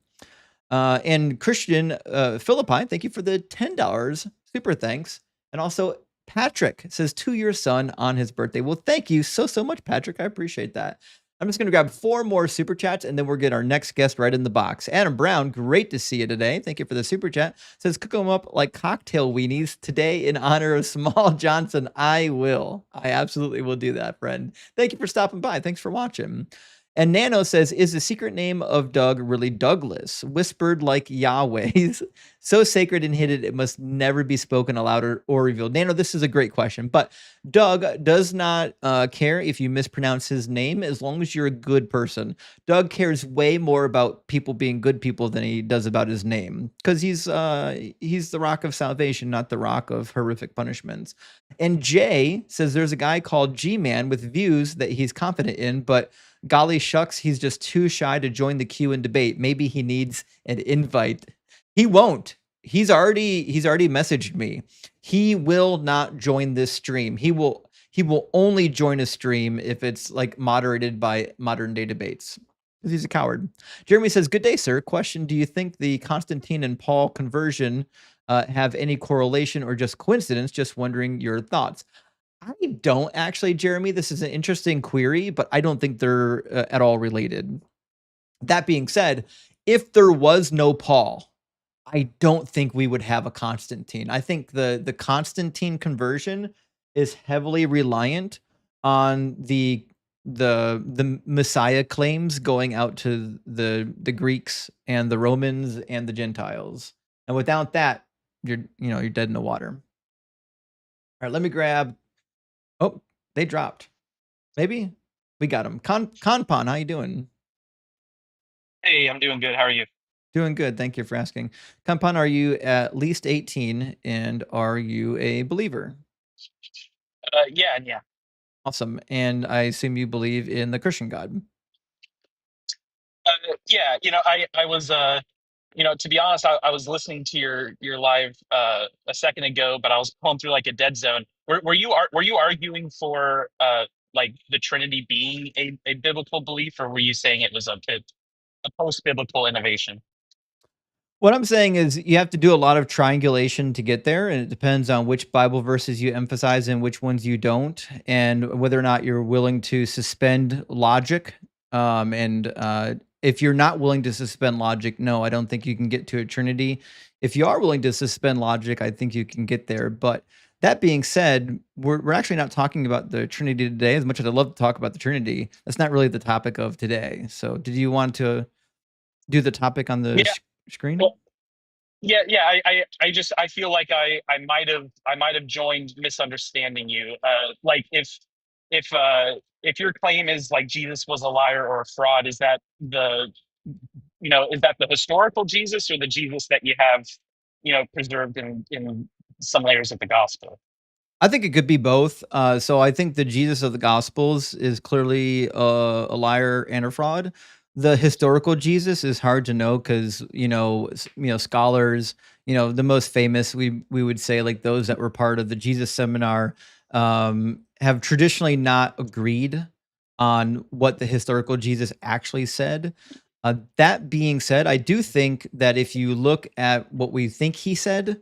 And Christian Philippi, thank you for the $10 super thanks. And also Patrick says to your son on his birthday. Well, thank you so much, Patrick. I appreciate that. I'm just going to grab 4 more super chats and then we'll get our next guest right in the box. Adam Brown, great to see you today. Thank you for the super chat. Says cook them up like cocktail weenies today in honor of Small Johnson. I will. I absolutely will do that, friend. Thank you for stopping by. Thanks for watching. And Nano says, is the secret name of Doug really Douglas? Whispered like Yahweh's. So sacred and hidden, it must never be spoken aloud or revealed. Nano, this is a great question. But Doug does not care if you mispronounce his name as long as you're a good person. Doug cares way more about people being good people than he does about his name. Because he's the rock of salvation, not the rock of horrific punishments. And Jay says there's a guy called G-Man with views that he's confident in, but golly shucks, he's just too shy to join the queue and debate. Maybe he needs an invite. He won't. He's already messaged me. He will not join this stream. He will only join a stream if it's like moderated by modern day debates. Because he's a coward. Jeremy says, good day, sir. Question, do you think the Constantine and Paul conversion have any correlation or just coincidence? Just wondering your thoughts. I don't actually, Jeremy. This is an interesting query, but I don't think they're at all related. That being said, if there was no Paul, I don't think we would have a Constantine. I think the Constantine conversion is heavily reliant on the Messiah claims going out to the Greeks and the Romans and the Gentiles. And without that, you're dead in the water. All right, let me grab. Oh, they dropped. Maybe we got them. Kanpan, how you doing? Hey, I'm doing good. How are you? Doing good. Thank you for asking. Kanpan, are you at least 18 and are you a believer? Yeah. Awesome. And I assume you believe in the Christian God. Yeah, I was to be honest, I was listening to your live a second ago, but I was pulling through like a dead zone. Were you arguing for like the Trinity being a biblical belief, or were you saying it was a post-biblical innovation? What I'm saying is you have to do a lot of triangulation to get there, and it depends on which Bible verses you emphasize and which ones you don't, and whether or not you're willing to suspend logic. If you're not willing to suspend logic, no, I don't think you can get to a Trinity. If you are willing to suspend logic, I think you can get there. But that being said, we're actually not talking about the Trinity today. As much as I love to talk about the Trinity, that's not really the topic of today. So, did you want to do the topic on the screen? Well, yeah. I feel like I might have joined misunderstanding you. Like if your claim is like Jesus was a liar or a fraud, is that the historical Jesus or the Jesus that you have preserved in some layers of the gospel? I think it could be both. So I think the Jesus of the Gospels is clearly a liar and a fraud. The historical Jesus is hard to know because scholars, the most famous we would say like those that were part of the Jesus seminar have traditionally not agreed on what the historical Jesus actually said. That being said, I do think that if you look at what we think he said,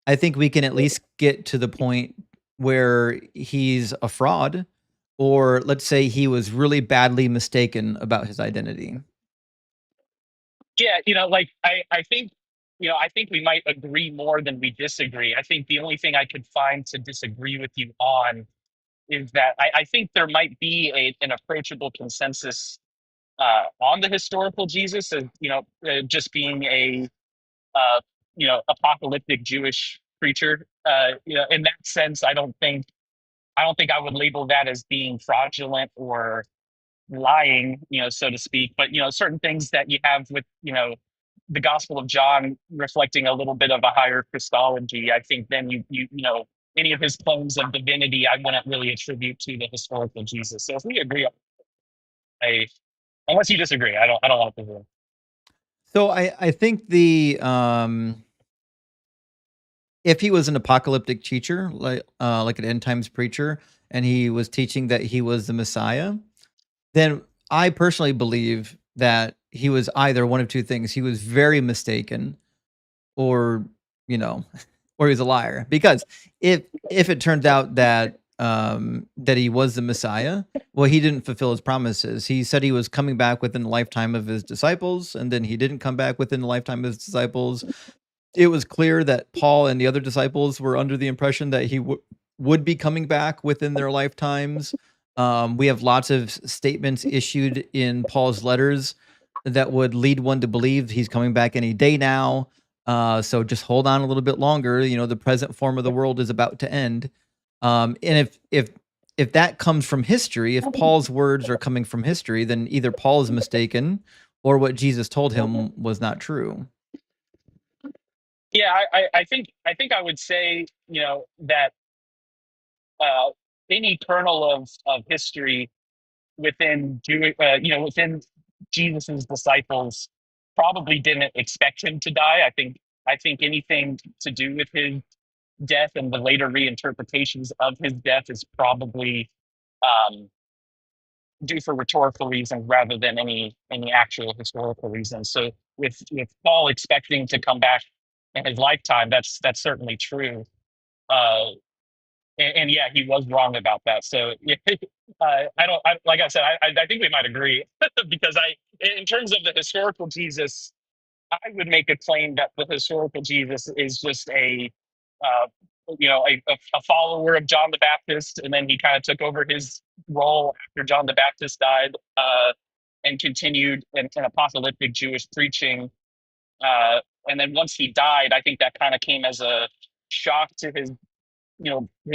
I think we can at least get to the point where he's a fraud, or let's say he was really badly mistaken about his identity. Yeah, I think I think we might agree more than we disagree. I think the only thing I could find to disagree with you on is that I think there might be an approachable consensus on the historical Jesus as just being a apocalyptic Jewish preacher. In that sense, I don't think I would label that as being fraudulent or lying, so to speak. But certain things that you have with the Gospel of John reflecting a little bit of a higher Christology, I think then you any of his claims of divinity, I wouldn't really attribute to the historical Jesus. So if we agree, unless you disagree, I don't want to hear. So I think the if he was an apocalyptic teacher, like an end times preacher, and he was teaching that he was the Messiah, then I personally believe that he was either one of two things. He was very mistaken, or you know, or he's a liar. Because if it turns out that that he was the Messiah, well, he didn't fulfill his promises. He said he was coming back within the lifetime of his disciples, and then he didn't come back within the lifetime of his disciples. It was clear that Paul and the other disciples were under the impression that he would be coming back within their lifetimes. We have lots of statements issued in Paul's letters that would lead one to believe he's coming back any day now. So just hold on a little bit longer. You know, the present form of the world is about to end. And if that comes from history, if Paul's words are coming from history, then either Paul is mistaken or what Jesus told him was not true. Yeah, I think I would say, you know, that any kernel of history within within Jesus's disciples probably didn't expect him to die. I think anything to do with his death and the later reinterpretations of his death is probably due for rhetorical reasons rather than any actual historical reasons. So with Paul expecting to come back in his lifetime, that's certainly true. And yeah, he was wrong about that. So like I said, I think we might agree because in terms of the historical Jesus, I would make a claim that the historical Jesus is just uh, a follower of John the Baptist, and then he kind of took over his role after John the Baptist died, and continued in apocalyptic Jewish preaching. And then once he died, I think that kind of came as a shock to his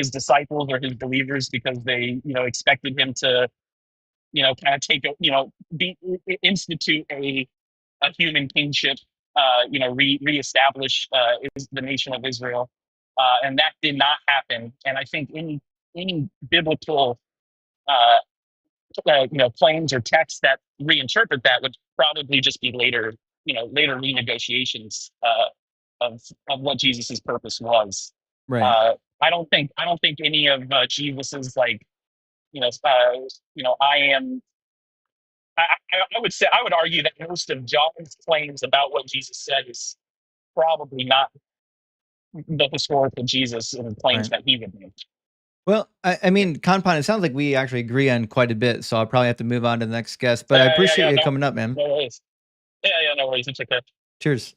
disciples or his believers, because they expected him to kind of take institute a human kingship, reestablish the nation of Israel, and that did not happen. And I think any biblical claims or texts that reinterpret that would probably just be later renegotiations of what Jesus's purpose was. Right. I don't think any of Jesus's I am. I would say, I would argue that most of John's claims about what Jesus said is probably not the historical Jesus and claims Right. that he would make. Well, I mean, Kanpan, it sounds like we actually agree on quite a bit, so I'll probably have to move on to the next guest. But I appreciate you coming up, man. No worries. Yeah, no worries. It's okay. Cheers.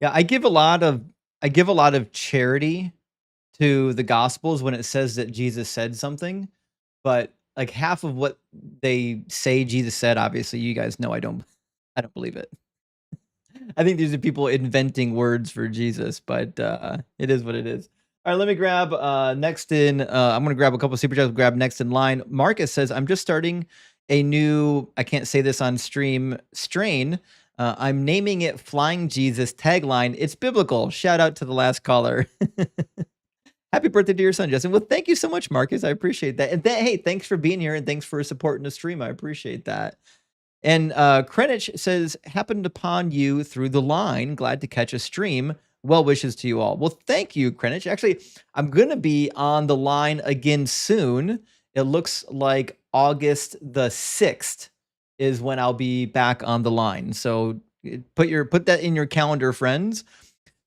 Yeah, I give a lot of charity to the Gospels when it says that Jesus said something, but like half of what they say Jesus said, obviously, you guys know I don't believe it. I think these are people inventing words for Jesus, but it is what it is. All right, let me grab next in. I'm going to grab a couple of super chats. Grab next in line. Marcus says, I'm just starting a new, I can't say this on stream, strain. I'm naming it Flying Jesus tagline. It's biblical. Shout out to the last caller. Happy birthday to your son, Justin. Well, thank you so much, Marcus. I appreciate that. And hey, thanks for being here and thanks for supporting the stream. I appreciate that. And Krenich says, happened upon you through the line. Glad to catch a stream. Well wishes to you all. Well, thank you, Krenich. Actually, I'm going to be on the line again soon. It looks like August the 6th is when I'll be back on the line. So put that in your calendar, friends.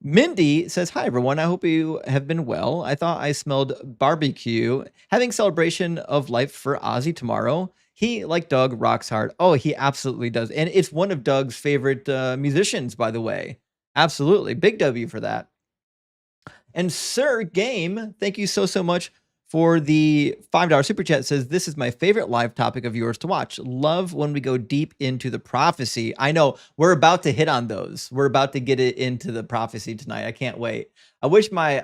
Mindy says, hi, everyone. I hope you have been well. I thought I smelled barbecue. Having celebration of life for Ozzy tomorrow. He, like Doug, rocks hard. Oh, he absolutely does. And it's one of Doug's favorite musicians, by the way. Absolutely. Big W for that. And Sir Game, thank you so much for the $5 super chat. Says, this is my favorite live topic of yours to watch. Love when we go deep into the prophecy. I know we're about to hit on those. We're about to get it into the prophecy tonight. I can't wait. I wish my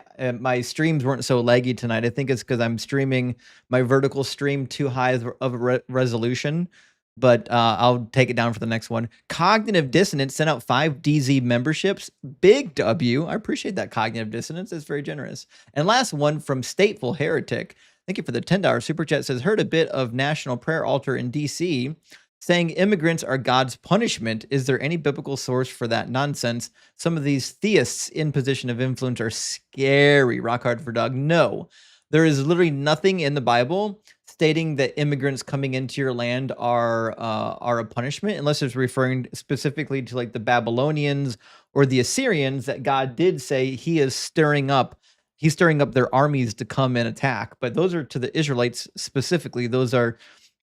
streams weren't so laggy tonight. I think it's because I'm streaming my vertical stream too high of a resolution. but I'll take it down for the next one. Cognitive Dissonance sent out 5 DZ memberships. Big W. I appreciate that, Cognitive Dissonance. It's very generous. And last one from Stateful Heretic. Thank you for the $10 super chat. Says, heard a bit of National Prayer Altar in DC saying immigrants are God's punishment. Is there any biblical source for that nonsense? Some of these theists in position of influence are scary. Rock hard for dog. No, there is literally nothing in the Bible stating that immigrants coming into your land are a punishment, unless it's referring specifically to like the Babylonians or the Assyrians, that God did say he is stirring up. He's stirring up their armies to come and attack. But those are to the Israelites specifically. Those are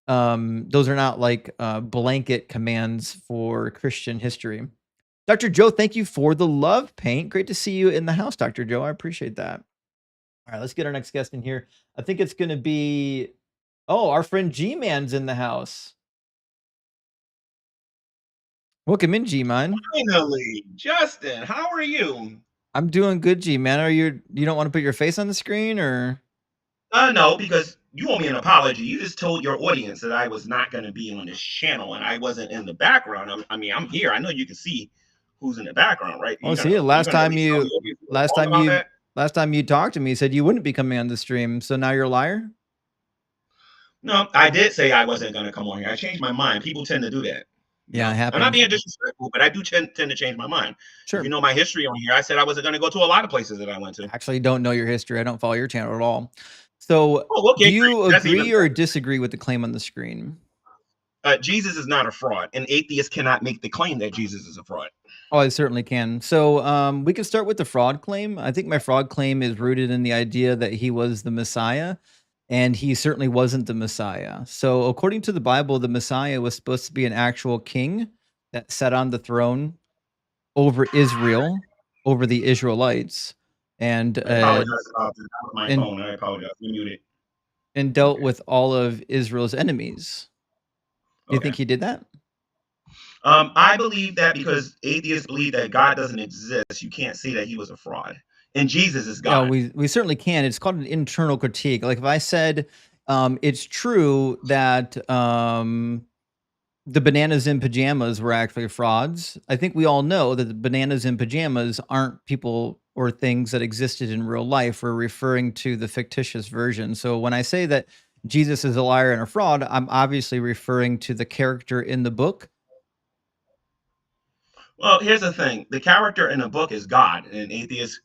not like blanket commands for Christian history. Dr. Joe, thank you for the love paint. Great to see you in the house, Dr. Joe. I appreciate that. All right, let's get our next guest in here. I think it's going to be, oh, our friend G-Man's in the house. Welcome in, G-Man. Finally, Justin, how are you? I'm doing good, G-Man. You don't want to put your face on the screen, or? No, because you owe me an apology. You just told your audience that I was not going to be on this channel and I wasn't in the background. I mean, I'm here. I know you can see who's in the background, right? Oh, see, last time you talked to me, you said you wouldn't be coming on the stream. So now you're a liar? No, I did say I wasn't going to come on here. I changed my mind. People tend to do that. Yeah, it happens. I'm not being disrespectful, but I do tend to change my mind. Sure. If you know my history on here, I said I wasn't going to go to a lot of places that I went to. I actually don't know your history. I don't follow your channel at all. So okay, do you agree or disagree with the claim on the screen? Jesus is not a fraud, and atheists cannot make the claim that Jesus is a fraud. Oh, I certainly can. So we can start with the fraud claim. I think my fraud claim is rooted in the idea that he was the Messiah, and he certainly wasn't the Messiah. So according to the Bible, the Messiah was supposed to be an actual king that sat on the throne over Israel, over the Israelites, and I apologize about this. That was my phone. I apologize. We muted. And dealt with all of Israel's enemies. Do you think he did that? I believe that because atheists believe that God doesn't exist, you can't say that he was a fraud. And Jesus is God. Yeah, we certainly can. It's called an internal critique. Like if I said it's true that the bananas in pajamas were actually frauds, I think we all know that the bananas in pajamas aren't people or things that existed in real life. We're referring to the fictitious version. So when I say that Jesus is a liar and a fraud, I'm obviously referring to the character in the book. Well, here's the thing. The character in the book is God, and atheists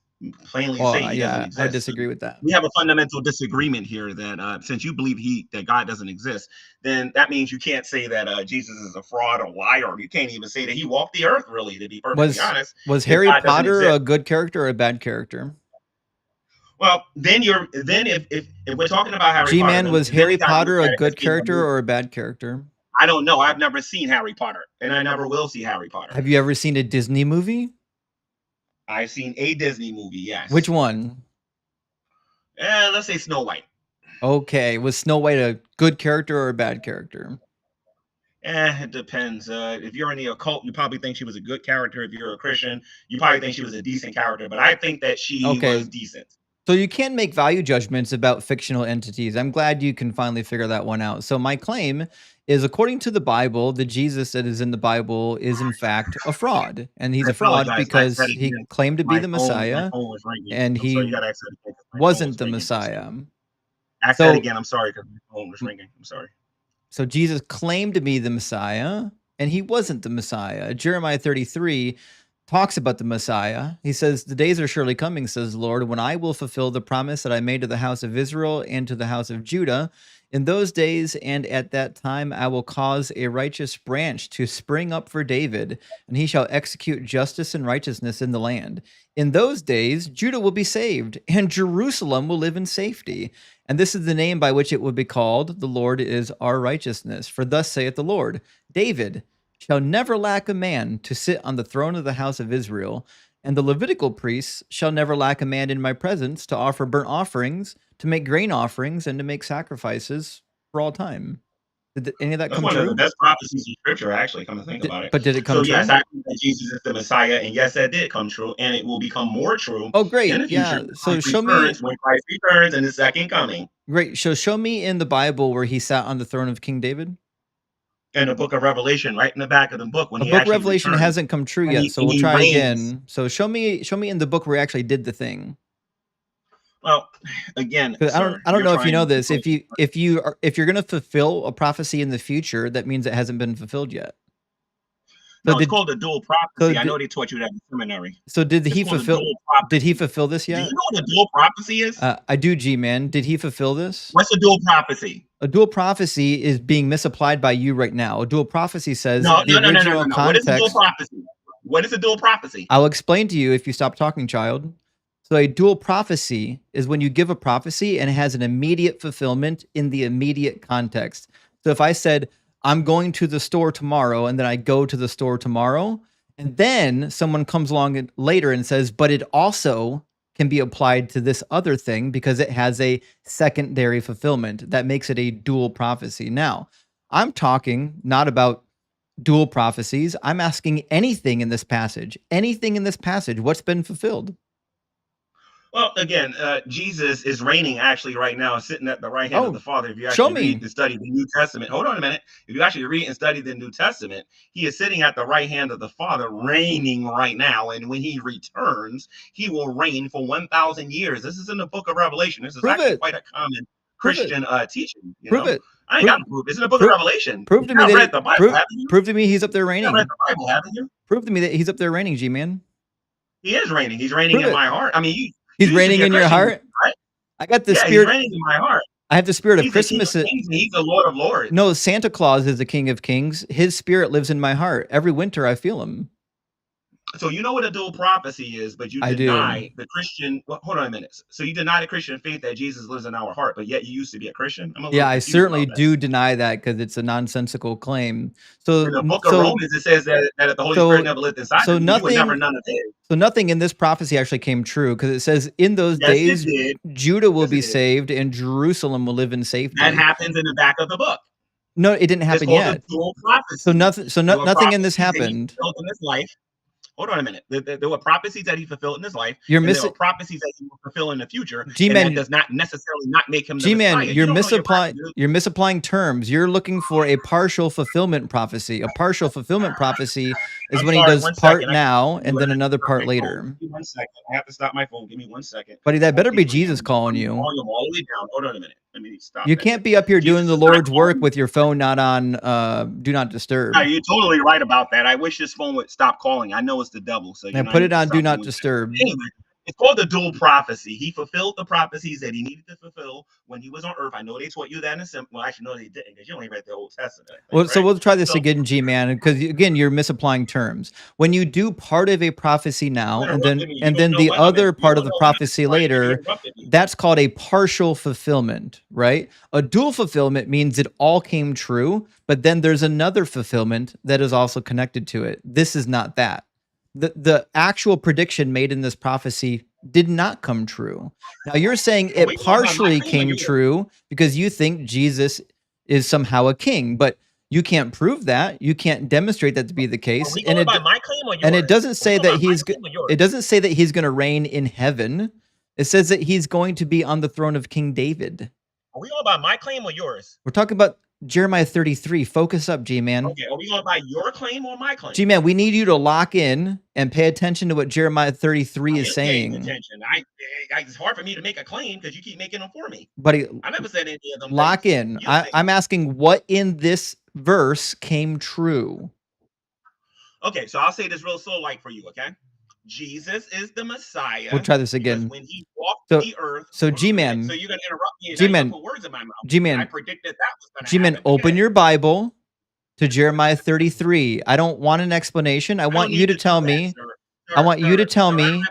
plainly say he doesn't exist. I disagree with that. We have a fundamental disagreement here that since you believe that God doesn't exist, then that means you can't say that Jesus is a fraud or liar. You can't even say that he walked the earth, really, to be perfectly honest. Was Harry Potter a good character or a bad character? Well, then if we're talking about Harry Potter, G-Man, was Harry Potter a good character or a bad character? I don't know. I've never seen Harry Potter, and I never will see Harry Potter. Have you ever seen a Disney movie? I've seen a Disney movie, yes. Which one? Let's say Snow White. Okay. Was Snow White a good character or a bad character? It depends. If you're in the occult, you probably think she was a good character. If you're a Christian, you probably think she was a decent character. But I think that she was decent. So you can make value judgments about fictional entities. I'm glad you can finally figure that one out. So my claim is, according to the Bible, the Jesus that is in the Bible is in fact a fraud. And he's a fraud because he claimed to be the Messiah and he wasn't the Messiah. Ask that again. I'm sorry, because my phone was ringing. I'm sorry. So Jesus claimed to be the Messiah and he wasn't the Messiah. Jeremiah 33 talks about the Messiah. He says, the days are surely coming, says the Lord, when I will fulfill the promise that I made to the house of Israel and to the house of Judah. In those days and at that time, I will cause a righteous branch to spring up for David, and he shall execute justice and righteousness in the land. In those days, Judah will be saved, and Jerusalem will live in safety. And this is the name by which it will be called, the Lord is our righteousness. For thus saith the Lord, David shall never lack a man to sit on the throne of the house of Israel, and the Levitical priests shall never lack a man in my presence to offer burnt offerings, to make grain offerings, and to make sacrifices for all time. Did any of that come true? That's one of the best prophecies in Scripture, actually, come to think about it. But did it come true? Yes, I think that Jesus is the Messiah, and yes, that did come true, and it will become more true. Oh, great. In the future. So show me when Christ returns in the second coming. Great. So show me in the Bible where he sat on the throne of King David. in the book of Revelation, right in the back of the book, when The he book of actually Revelation returns, hasn't come true and yet, he, so and we'll he try reigns. again. So show me in the book where he actually did the thing. Well, again, Because sir, I don't you're know if you know trying to this. If you're going to fulfill a prophecy in the future, that means it hasn't been fulfilled yet. So No, it's called a dual prophecy. I know they taught you that in seminary. So did he It's called a fulfill? dual prophecy. Did he fulfill this Do you yet? know what a dual prophecy is? I do, G-Man. Did he fulfill this? What's a dual prophecy? A dual prophecy is being misapplied by you right now. A dual prophecy says No. original context. What is a dual prophecy? What is a dual prophecy? I'll explain to you if you stop talking, child. So a dual prophecy is when you give a prophecy and it has an immediate fulfillment in the immediate context. So if I said, I'm going to the store tomorrow, and then I go to the store tomorrow, and then someone comes along later and says, but it also can be applied to this other thing because it has a secondary fulfillment. That makes it a dual prophecy. Now, I'm talking not about dual prophecies. I'm asking anything in this passage. Anything in this passage, what's been fulfilled? Well, again, Jesus is reigning actually right now, sitting at the right hand of the Father. If you show actually me. read and study the New Testament, hold on a minute. If you actually read and study the New Testament, he is sitting at the right hand of the Father, reigning right now. And when he returns, he will reign for 1,000 years. This is in the book of Revelation. This is actually quite a common Christian teaching. Prove it. I ain't got to prove it. It's in the book of Revelation. Prove to me read the Bible, haven't you? Prove to me he's up there reigning. You read the Bible, haven't you? Prove to me that he's up there reigning, G-Man. He is reigning. He's reigning in my heart. I mean, he's reigning in your heart. Right? I got the spirit. He's reigning in my heart. I have the spirit of Christmas. He's the Lord of Lords. No, Santa Claus is the King of Kings. His spirit lives in my heart. Every winter, I feel him. So you know what a dual prophecy is, but you deny the Christian. Well, hold on a minute. So you deny the Christian faith that Jesus lives in our heart, but yet you used to be a Christian. Yeah, I certainly do deny that because it's a nonsensical claim. So in the book of Romans, it says that the Holy Spirit never lived inside of you. You were never none of his. So nothing in this prophecy actually came true because it says in those days Judah will be saved and Jerusalem will live in safety. That happens in the back of the book. No, it didn't happen yet. Dual prophecy. So nothing in this happened. In this life. Hold on a minute. There were prophecies that he fulfilled in his life. You're missing. There were prophecies that he will fulfill in the future. G-Man, and that does not necessarily not make him the G-Man, Messiah. you're misapplying terms. You're looking for a partial fulfillment prophecy. A partial fulfillment prophecy is when he does part now and then another part later. Give me 1 second. I have to stop my phone. Give me 1 second. Buddy, that better be Jesus calling you. Volume all the way down. Hold on a minute. Let me stop. You can't be up here doing the Lord's work with your phone not on do not disturb. No, you're totally right about that. I wish this phone would stop calling. I know it's the devil. So and put it on do not disturb. Anyway, it's called the dual prophecy. He fulfilled the prophecies that he needed to fulfill when he was on earth. I know they taught you that in a well, actually, no, they didn't, because you only read the Old Testament. Well, right? So we'll try this again, G-Man, because again, you're misapplying terms. When you do part of a prophecy now, and then the other part of the prophecy later, that's called a partial fulfillment, right? A dual fulfillment means it all came true, but then there's another fulfillment that is also connected to it. This is not that. The actual prediction made in this prophecy did not come true. Now you're saying it partially came true because you think Jesus is somehow a king, but you can't prove that. You can't demonstrate that to be the case. And it doesn't say that he's going to reign in heaven. It says that he's going to be on the throne of King David. Are we all about my claim or yours? We're talking about Jeremiah 33. Focus up, G-Man. Okay, are we going by your claim or my claim? G-Man, we need you to lock in and pay attention to what Jeremiah 33 is saying. Attention. It's hard for me to make a claim because you keep making them for me. Buddy, I never said any of them. Lock in. I'm asking what in this verse came true. Okay, so I'll say this real slow like for you, okay? Jesus is the Messiah. We'll try this again. When he walked the earth. So G-Man. So you're going to interrupt me and G-Man, put words in my mouth. G-Man. I predicted that was going to G-Man, happen. open your Bible to Jeremiah 33. I don't want an explanation. I want you to tell me. I want you to tell me.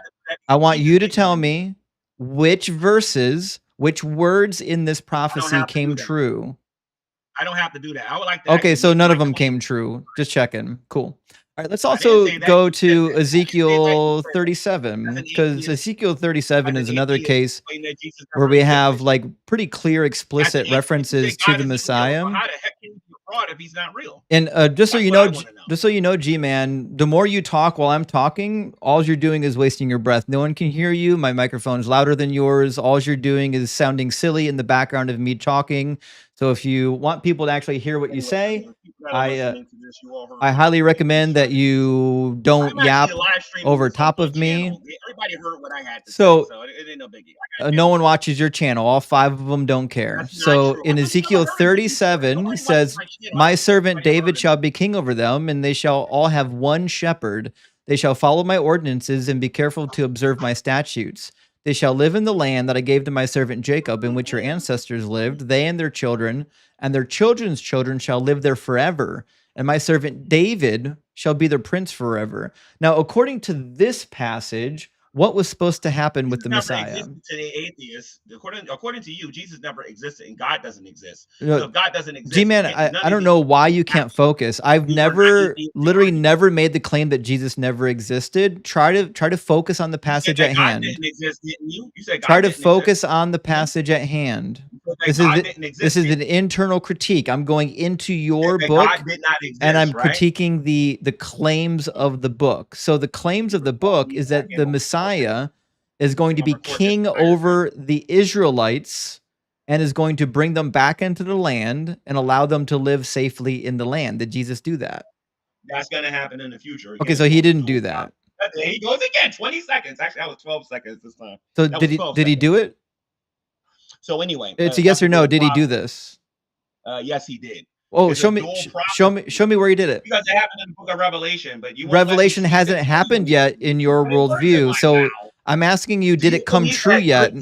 I want you to tell me which verses, which words in this prophecy came true. I don't have to do that. I would like to. Okay, so none of them came true. Just checking. Cool. All right, let's also go to Ezekiel 37, because Ezekiel 37 is another case where we have like pretty clear, explicit references to the Messiah. How the heck can you be a fraud if he's not real? And just so you know, Just so you know, G-Man, the more you talk while I'm talking, all you're doing is wasting your breath. No one can hear you. My microphone's louder than yours. All you're doing is sounding silly in the background of me talking. So if you want people to actually hear what you say, I highly recommend that you don't I'm actually yap live streaming over this top on of me. channel. Everybody heard what I had to So say, so it ain't no biggie. I got no one cameras. watches your channel. All 5 of them don't care. That's not So true. in How come you Ezekiel never heard of me before? 37, it Nobody watches says, my channel. I my don't think servant anybody ever heard David of shall me. be king over them, and they shall all have one shepherd. They shall follow my ordinances and be careful to observe my statutes. They shall live in the land that I gave to my servant Jacob, in which your ancestors lived, they and their children, and their children's children shall live there forever. And my servant David shall be their prince forever. Now, according to this passage, what was supposed to happen with the Jesus never Messiah? existed to the atheists. According to you, Jesus never existed, and God doesn't exist. No, So if God doesn't exist, G-Man, none I of don't these know why you things can't happen. focus. I've These are not never, atheistic literally arguments. never made the claim that Jesus never existed. Try to focus on the You said passage that at God hand. didn't exist, didn't you? You said Try God to didn't exist. focus on the passage at hand. You said that This God is didn't exist. this is an internal critique. I'm going into You your said that book God did not and I'm exist, right? critiquing the claims of the book. So the claims of the book is that the Messiah is going to be king over the Israelites and is going to bring them back into the land and allow them to live safely in the land. Did Jesus do that? That's going to happen in the future. Again, Okay, so he didn't do that. There he goes again. 20 seconds. Actually, that was 12 seconds this time. So That did he do it? So anyway, it's a yes or no. Did he do this? Yes, he did. Oh, show me where he did it. Because it happened in the book of Revelation, but you Revelation hasn't happened yet in your worldview. So I'm asking you, did it come true yet?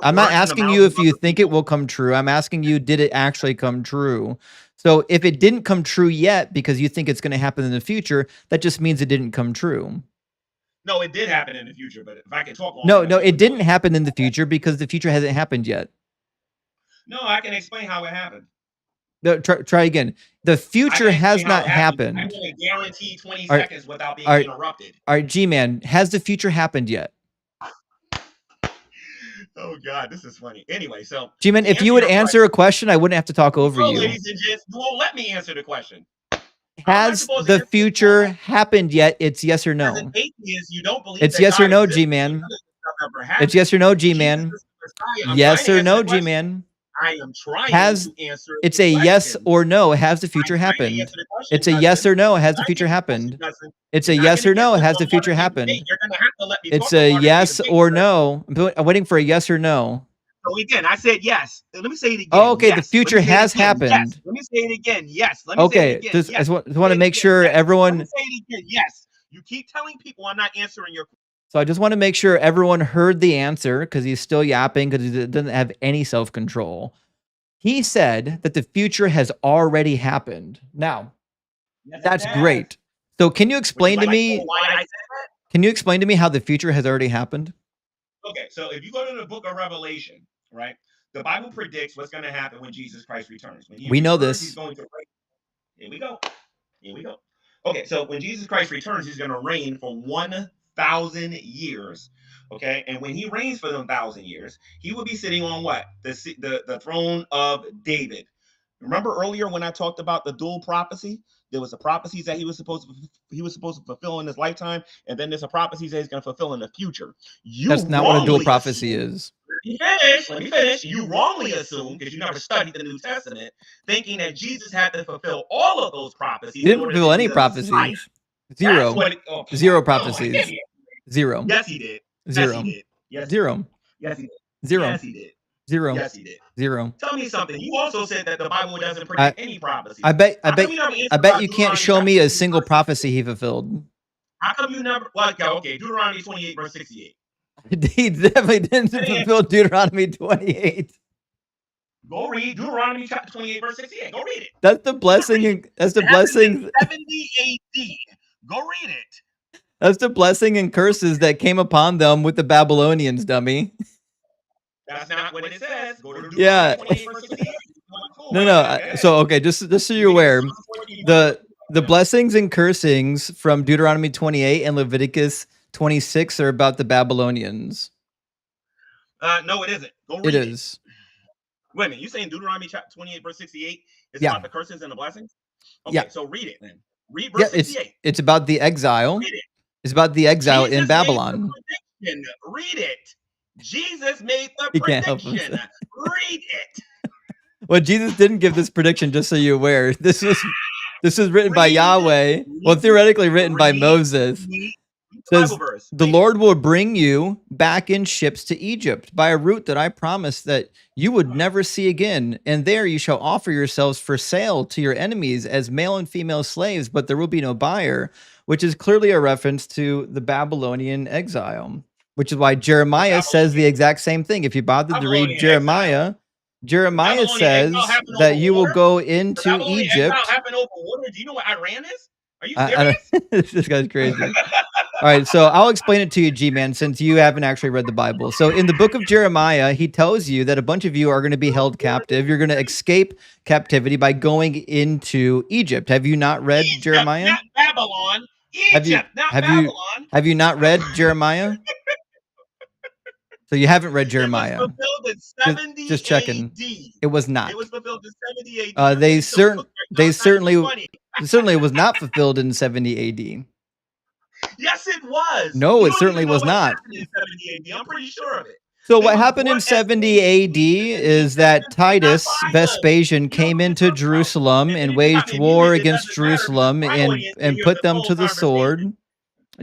I'm not asking you if you think it will come true. I'm asking you, did it actually come true? So if it didn't come true yet because you think it's going to happen in the future, that just means it didn't come true. No, it did happen in the future, but if I can talk No, it didn't happen in the future because the future hasn't happened yet. No, I can explain how it happened. No, try again. The future has not happened. I'm going to guarantee 20 seconds without being interrupted. All right, G-Man, has the future happened yet? Oh God, this is funny. Anyway, so G-Man, if you would answer a question, I wouldn't have to talk over you. Ladies and gents, you won't let me answer the question. Has the future happened yet? It's yes or no. As an atheist, you don't believe it's yes or no, G-Man. It's yes or no, G-Man. Yes or no, G-Man. I am trying to answer. It's a yes or no. Has the future happened? It's a yes or no. Has the future happened? It's a yes or no. Has the future happened? It's a yes or no. I'm waiting for a yes or no. So again, I said yes. Let me say it again. Oh, okay, yes. The future has happened. Yes. Let me say it again. Yes. Let me say it again. Just, yes. I just want to make sure everyone. Let me say it again. Yes. You keep telling people I'm not answering your question. So I just want to make sure everyone heard the answer because he's still yapping because he doesn't have any self-control. He said that the future has already happened. Now, that's great. So can you explain to me? Why I said that? Can you explain to me how the future has already happened? Okay, so if you go to the book of Revelation, right, the Bible predicts what's going to happen when Jesus Christ returns. When he know this. He's going to reign. Here we go. Here we go. Okay, so when Jesus Christ returns, he's going to reign for 1,000 years. Okay, and when he reigns for 1,000 years, he will be sitting on what? The throne of David. Remember earlier when I talked about the dual prophecy? There was a prophecy that he was supposed to fulfill in his lifetime, and then there's a prophecy that he's going to fulfill in the future. That's not what a dual prophecy is. Let me finish. You wrongly assume, because you never studied the New Testament, thinking that Jesus had to fulfill all of those prophecies. He didn't fulfill any prophecies. Zero. Zero prophecies. Zero. Yes, he did. Zero. Yes, he did. Yes, Zero. Yes, he did. Zero. Yes, he did. Zero. Yes, he did. Zero. Tell me something. You also said that the Bible doesn't predict any prophecies. I bet you can't show me a single prophecy he fulfilled. How come you never? Well, okay, Deuteronomy 28 verse 68. He definitely didn't fulfill Deuteronomy 28. Go read Deuteronomy chapter 28 verse 68. Go read it. That's the blessing. That's the blessing. 70 AD. Go read it. That's the blessing and curses that came upon them with the Babylonians, dummy. That's not what it says. Go to Deuteronomy 28 verse 68. No. So okay, just so you're aware, the blessings and cursings from Deuteronomy 28 and Leviticus 26 are about the Babylonians. No, it isn't. Go read it. It is. Wait a minute. You saying Deuteronomy chapter 28 verse 68 is about the curses and the blessings? Okay, so read it then. Read Yeah, verse 68. it's about the exile. Read it. It's about the exile Jesus in made Babylon. the prediction. Read it. Jesus made the He can't help prediction. himself. Read it. Well, Jesus didn't give this prediction, just so you're aware. This was written by Read, Yahweh. Well, read, theoretically written by read, Moses. read the Says Bible verse. the Read it. Lord will bring you back in ships to Egypt by a route that I promised that you would never see again. And there you shall offer yourselves for sale to your enemies as male and female slaves, but there will be no buyer, which is clearly a reference to the Babylonian exile, which is why Jeremiah says the exact same thing. If you bothered to read Babylonian Jeremiah, Jeremiah Babylonian exile says happened that over you will water? go The into Babylonian exile Egypt. happened over water. Do you know what Iran is? Are you I serious? don't, this guy's crazy. All right, so I'll explain it to you, G-Man, since you haven't actually read the Bible. So in the book of Jeremiah, he tells you that a bunch of you are going to be held captive. You're going to escape captivity by going into Egypt. Have you not read Egypt, Jeremiah? not Babylon. Have you Egypt, not have you Babylon. have you not read Jeremiah? So you haven't read It was Jeremiah. fulfilled in 70 Just checking. AD. It was not. It was fulfilled in 70 AD. They You're so certainly quick right now, it's not even funny. certainly was not fulfilled in 70 AD. Yes, it was. No, You it don't certainly even know was what not. happened in 70 AD. I'm pretty sure of it. So They what was happened in brought as 70 AD is that Titus Vespasian came into Jerusalem and waged war against Jerusalem and put them to the sword.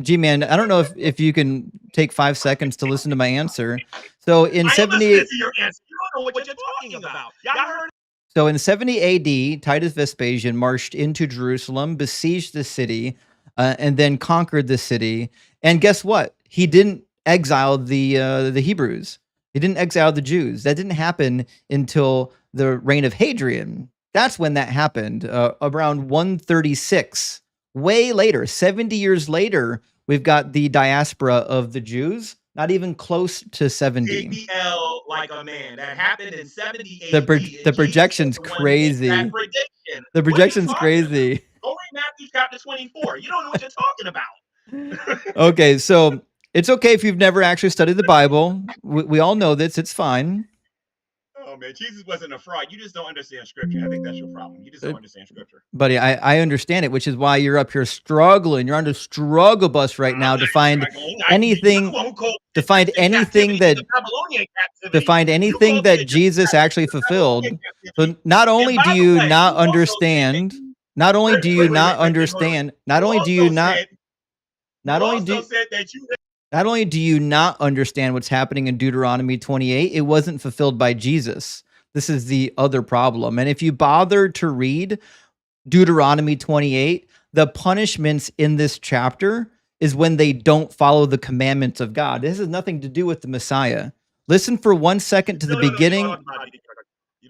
G-Man, I don't know if you can take 5 seconds to listen to my answer. So in I am 70 listening to your answer. You don't know what you're talking about. Y'all heard So in 70 AD, Titus Vespasian marched into Jerusalem, besieged the city, and then conquered the city. And guess what? He didn't exile the Hebrews. He didn't exile the Jews. That didn't happen until the reign of Hadrian. That's when that happened, around 136. Way later, 70 years later, we've got the diaspora of the Jews. Not even close to 70. JBL like a man. That happened in 70 AD. The projection's crazy. Prediction. The projection's crazy. Go read Matthew chapter 24. You don't know what you're talking about. Okay, so it's okay if you've never actually studied the Bible. We all know this. It's fine. Oh man, Jesus wasn't a fraud. You just don't understand scripture. I think that's your problem. You just don't understand scripture. Buddy, I understand it, which is why you're up here struggling. You're on the struggle bus right now to find anything that Jesus actually fulfilled. So not only do you not understand what's happening in Deuteronomy 28, it wasn't fulfilled by Jesus. This is the other problem. And if you bother to read Deuteronomy 28, the punishments in this chapter is when they don't follow the commandments of God. This has nothing to do with the Messiah. Listen for 1 second to the beginning.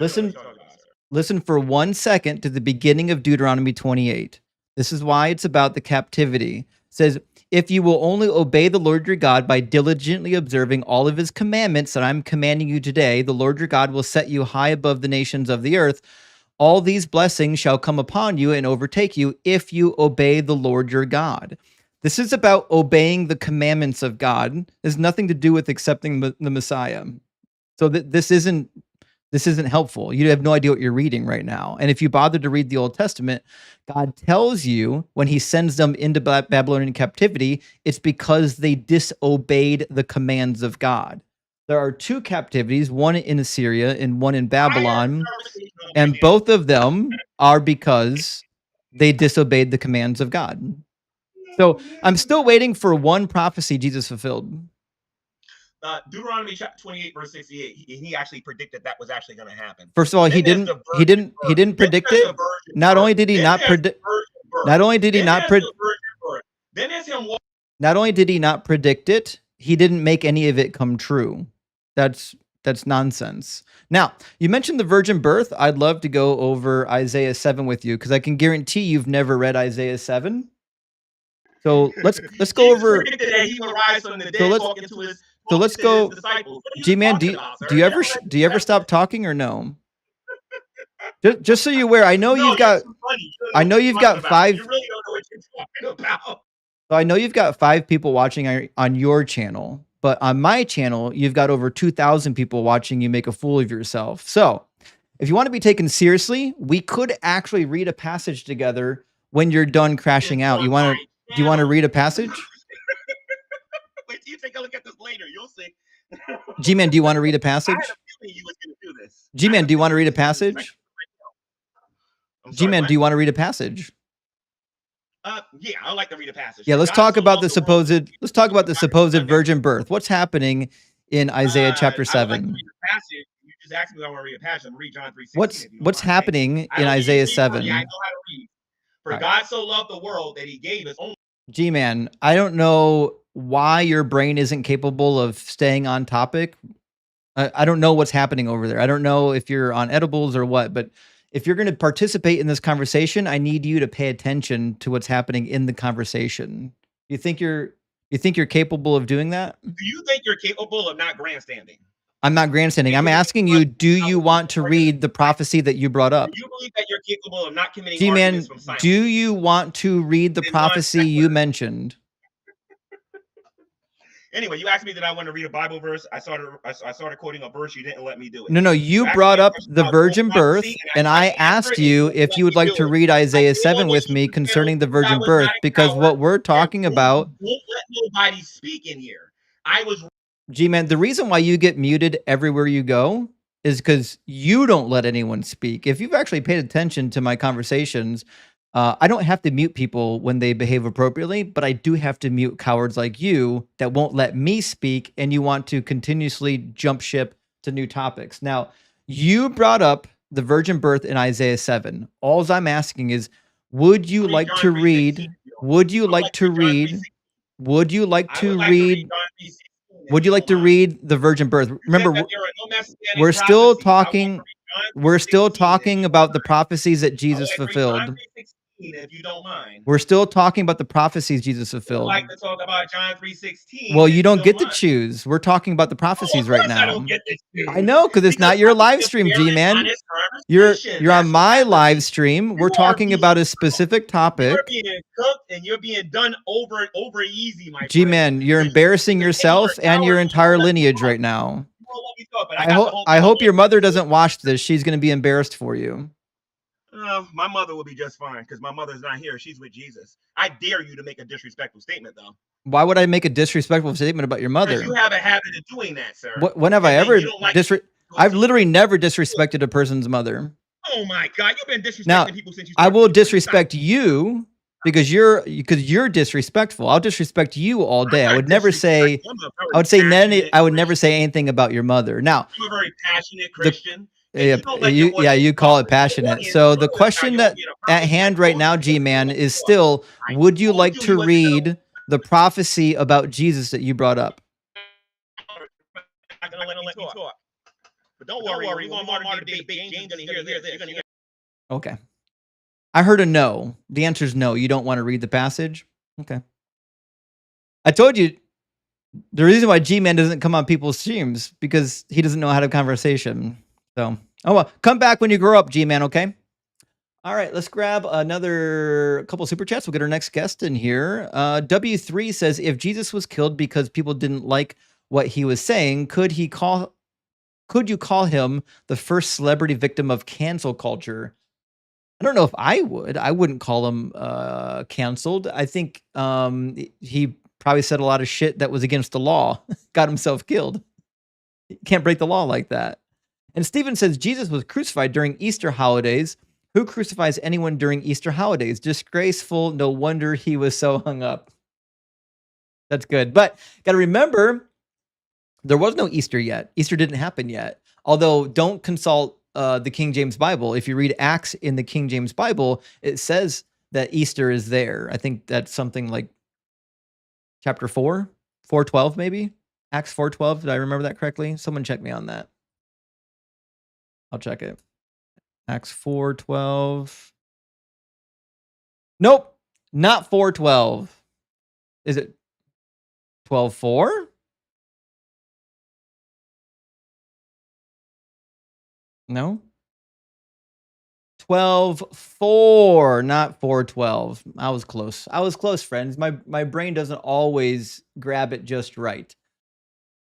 Listen for 1 second to the beginning of Deuteronomy 28. This is why it's about the captivity. It says, if you will only obey the Lord your God by diligently observing all of his commandments that I'm commanding you today, the Lord your God will set you high above the nations of the earth. All these blessings shall come upon you and overtake you if you obey the Lord your God. This is about obeying the commandments of God. It has nothing to do with accepting the Messiah. So this isn't helpful. You have no idea what you're reading right now. And if you bother to read the Old Testament, God tells you when he sends them into Babylonian captivity, it's because they disobeyed the commands of God. There are 2 captivities, one in Assyria and one in Babylon, and both of them are because they disobeyed the commands of God. So I'm still waiting for one prophecy Jesus fulfilled. Deuteronomy chapter 28 verse 68. He actually predicted that was actually going to happen. First of all, he didn't predict it. Not only did he not predict it, he didn't make any of it come true. That's nonsense. Now, you mentioned the virgin birth. I'd love to go over Isaiah 7 with you because I can guarantee you've never read Isaiah 7. So let's go over. So let's go. G-Man, do you ever stop talking or no? Just so you're aware, I know you've got 5. You really don't know what you're talking about. So I know you've got 5 people watching on your channel, but on my channel, you've got over 2,000 people watching you make a fool of yourself. So if you want to be taken seriously, we could actually read a passage together when you're done crashing out, do you want to read a passage? Wait till you take a look at this later. You'll see. G-Man, do you want to read a I had passage? a feeling you was going to do this. G-Man, do you want to read a passage? G-Man, do you want to read a passage? Yeah, I'd like to read a passage. Yeah, For let's God talk so about loved the the world that supposed. Let's talk about the supposed virgin birth. What's happening in Isaiah chapter I would like to 7? read a passage. You just asked me if I want to read a passage. I'm read John 3:16. What's happening in Isaiah 7? Yeah, I know how to read. For God so loved the world that he gave his own. G-Man, I don't know why your brain isn't capable of staying on topic. I don't know what's happening over there. I don't know if you're on edibles or what, but if you're going to participate in this conversation, I need you to pay attention to what's happening in the conversation. You think you're capable of doing that? Do you think you're capable of not grandstanding? I'm not grandstanding. I'm asking you, do you want to read the prophecy that you brought up? Do you believe that you're capable of not committing G-Man, arguments from science? do you want to read the prophecy you mentioned? Anyway, you asked me that I want to read a Bible verse. I started quoting a verse. You didn't let me do it. No, you brought up the virgin birth, and I asked you if you would like to read Isaiah 7 with me concerning the virgin birth, because what we're talking about. Won't let nobody speak in here. G-Man, the reason why you get muted everywhere you go is because you don't let anyone speak. If you've actually paid attention to my conversations, I don't have to mute people when they behave appropriately, but I do have to mute cowards like you that won't let me speak, and you want to continuously jump ship to new topics. Now, you brought up the virgin birth in Isaiah 7. All I'm asking is, would you like to read? Would you like to read? Would you like to read? Would you like to read the virgin birth? Remember, we're still talking. We're still talking about the prophecies that Jesus fulfilled. If you don't mind. We're still talking about the prophecies Jesus fulfilled. I'd like to talk about John 3:16. Well, you don't get to choose. We're talking about the prophecies right now. I don't get to choose. I know, because it's not your live stream, G-Man. You're on my live stream. We're talking about a specific topic. You're being cooked and you're being done over easy, my G-Man, you're embarrassing yourself and your entire lineage right now. I hope your mother doesn't watch this. She's going to be embarrassed for you. My mother will be just fine because my mother's not here. She's with Jesus. I dare you to make a disrespectful statement, though. Why would I make a disrespectful statement about your mother? Because you have a habit of doing that, sir. When have I ever I've literally never disrespected a person's mother. Oh my God, you've been disrespecting people since you started. I will disrespect you because you're disrespectful. I'll disrespect you all day. I would never say anything about your mother. Now, I'm a very passionate Christian. You call it passionate. So the question that at hand right now, G-Man, is still, would you like to read the prophecy about Jesus that you brought up? I'm not gonna let me talk. But don't worry, we're going to debate. James gonna hear this. Okay. I heard a no. The answer is no. You don't want to read the passage? Okay. I told you the reason why G-Man doesn't come on people's streams because he doesn't know how to have a conversation. So, oh well, come back when you grow up, G-Man, okay? All right, let's grab another couple super chats. We'll get our next guest in here. W3 says, if Jesus was killed because people didn't like what he was saying, could you call him the first celebrity victim of cancel culture? I don't know if I would. I wouldn't call him canceled. I think he probably said a lot of shit that was against the law, got himself killed. You can't break the law like that. And Stephen says, Jesus was crucified during Easter holidays. Who crucifies anyone during Easter holidays? Disgraceful. No wonder he was so hung up. That's good. But got to remember, there was no Easter yet. Easter didn't happen yet. Although, don't consult the King James Bible. If you read Acts in the King James Bible, it says that Easter is there. I think that's something like chapter 4:12 maybe? Acts 4:12. Did I remember that correctly? Someone check me on that. I'll check it. Acts 4:12. Nope, not 4:12. Is it 12:4? No. 12:4, not 4:12. I was close, friends. My brain doesn't always grab it just right.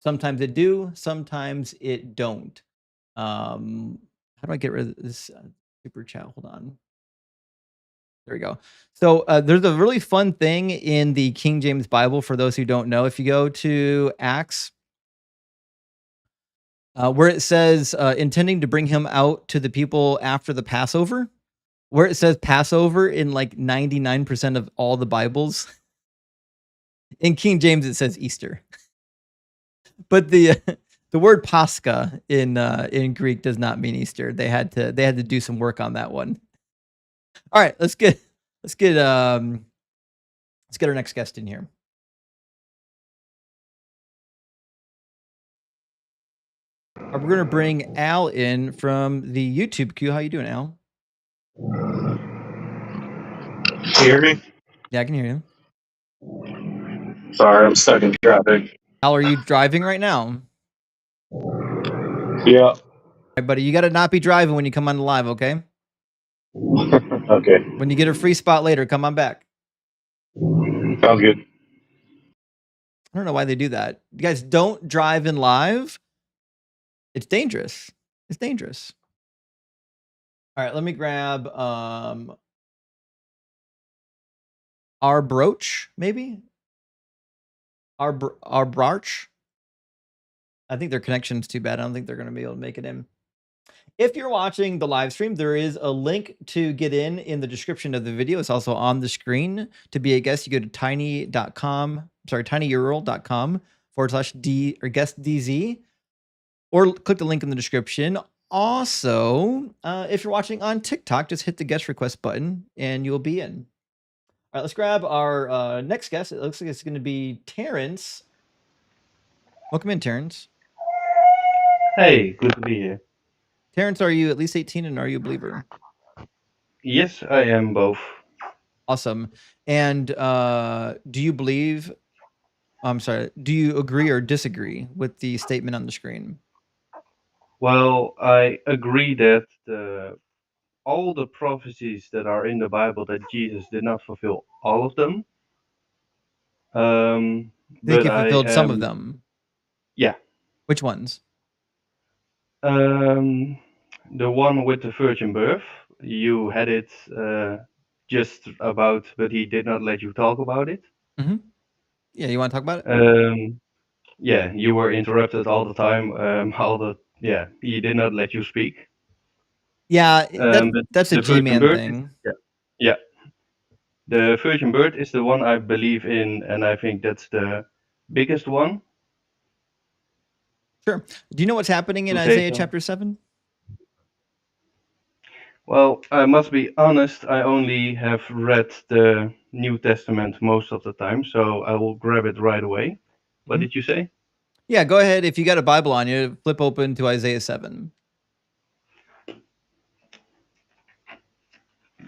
Sometimes it do, sometimes it don't. How do I get rid of this super chat? Hold on. There we go. So there's a really fun thing in the King James Bible for those who don't know. If you go to Acts, where it says intending to bring him out to the people after the Passover, where it says Passover in like 99% of all the Bibles. In King James, it says Easter. But the word Pascha in Greek does not mean Easter. They had to do some work on that one. All right, let's get our next guest in here. We're going to bring Al in from the YouTube queue. How you doing, Al? Can you hear me? Yeah, I can hear you. Sorry, I'm stuck in traffic. Al, are you driving right now? Yeah. All right, buddy, you got to not be driving when you come on the live, okay? Okay. When you get a free spot later, come on back. Sounds good. I don't know why they do that. You guys don't drive in live. It's dangerous. It's dangerous. All right, let me grab our brooch, maybe? Our brooch. I think their connection's too bad. I don't think they're going to be able to make it in. If you're watching the live stream, there is a link to get in the description of the video. It's also on the screen. To be a guest, you go to tinyurl.com/d or guest DZ, or click the link in the description. Also, if you're watching on TikTok, just hit the guest request button and you'll be in. All right, let's grab our next guest. It looks like it's going to be Terrence. Welcome in, Terrence. Hey, good to be here. Terrence, are you at least 18 and are you a believer? Yes, I am both. Awesome. And do you believe, I'm sorry, do you agree or disagree with the statement on the screen? Well, I agree that all the prophecies that are in the Bible, that Jesus did not fulfill all of them. I think But he fulfilled some of am, them. yeah. Which ones? The one with the virgin birth, you had it just about, but he did not let you talk about it. Mm-hmm. Yeah, you want to talk about it? Yeah, you were interrupted all the time. He did not let you speak. Yeah, But that's a the virgin G-Man birth, thing. yeah. The virgin birth is the one I believe in, and I think that's the biggest one. Sure. Do you know what's happening in Isaiah chapter 7? Well, I must be honest, I only have read the New Testament most of the time, so I will grab it right away. What did you say? Yeah, go ahead. If you got a Bible on you, flip open to Isaiah 7.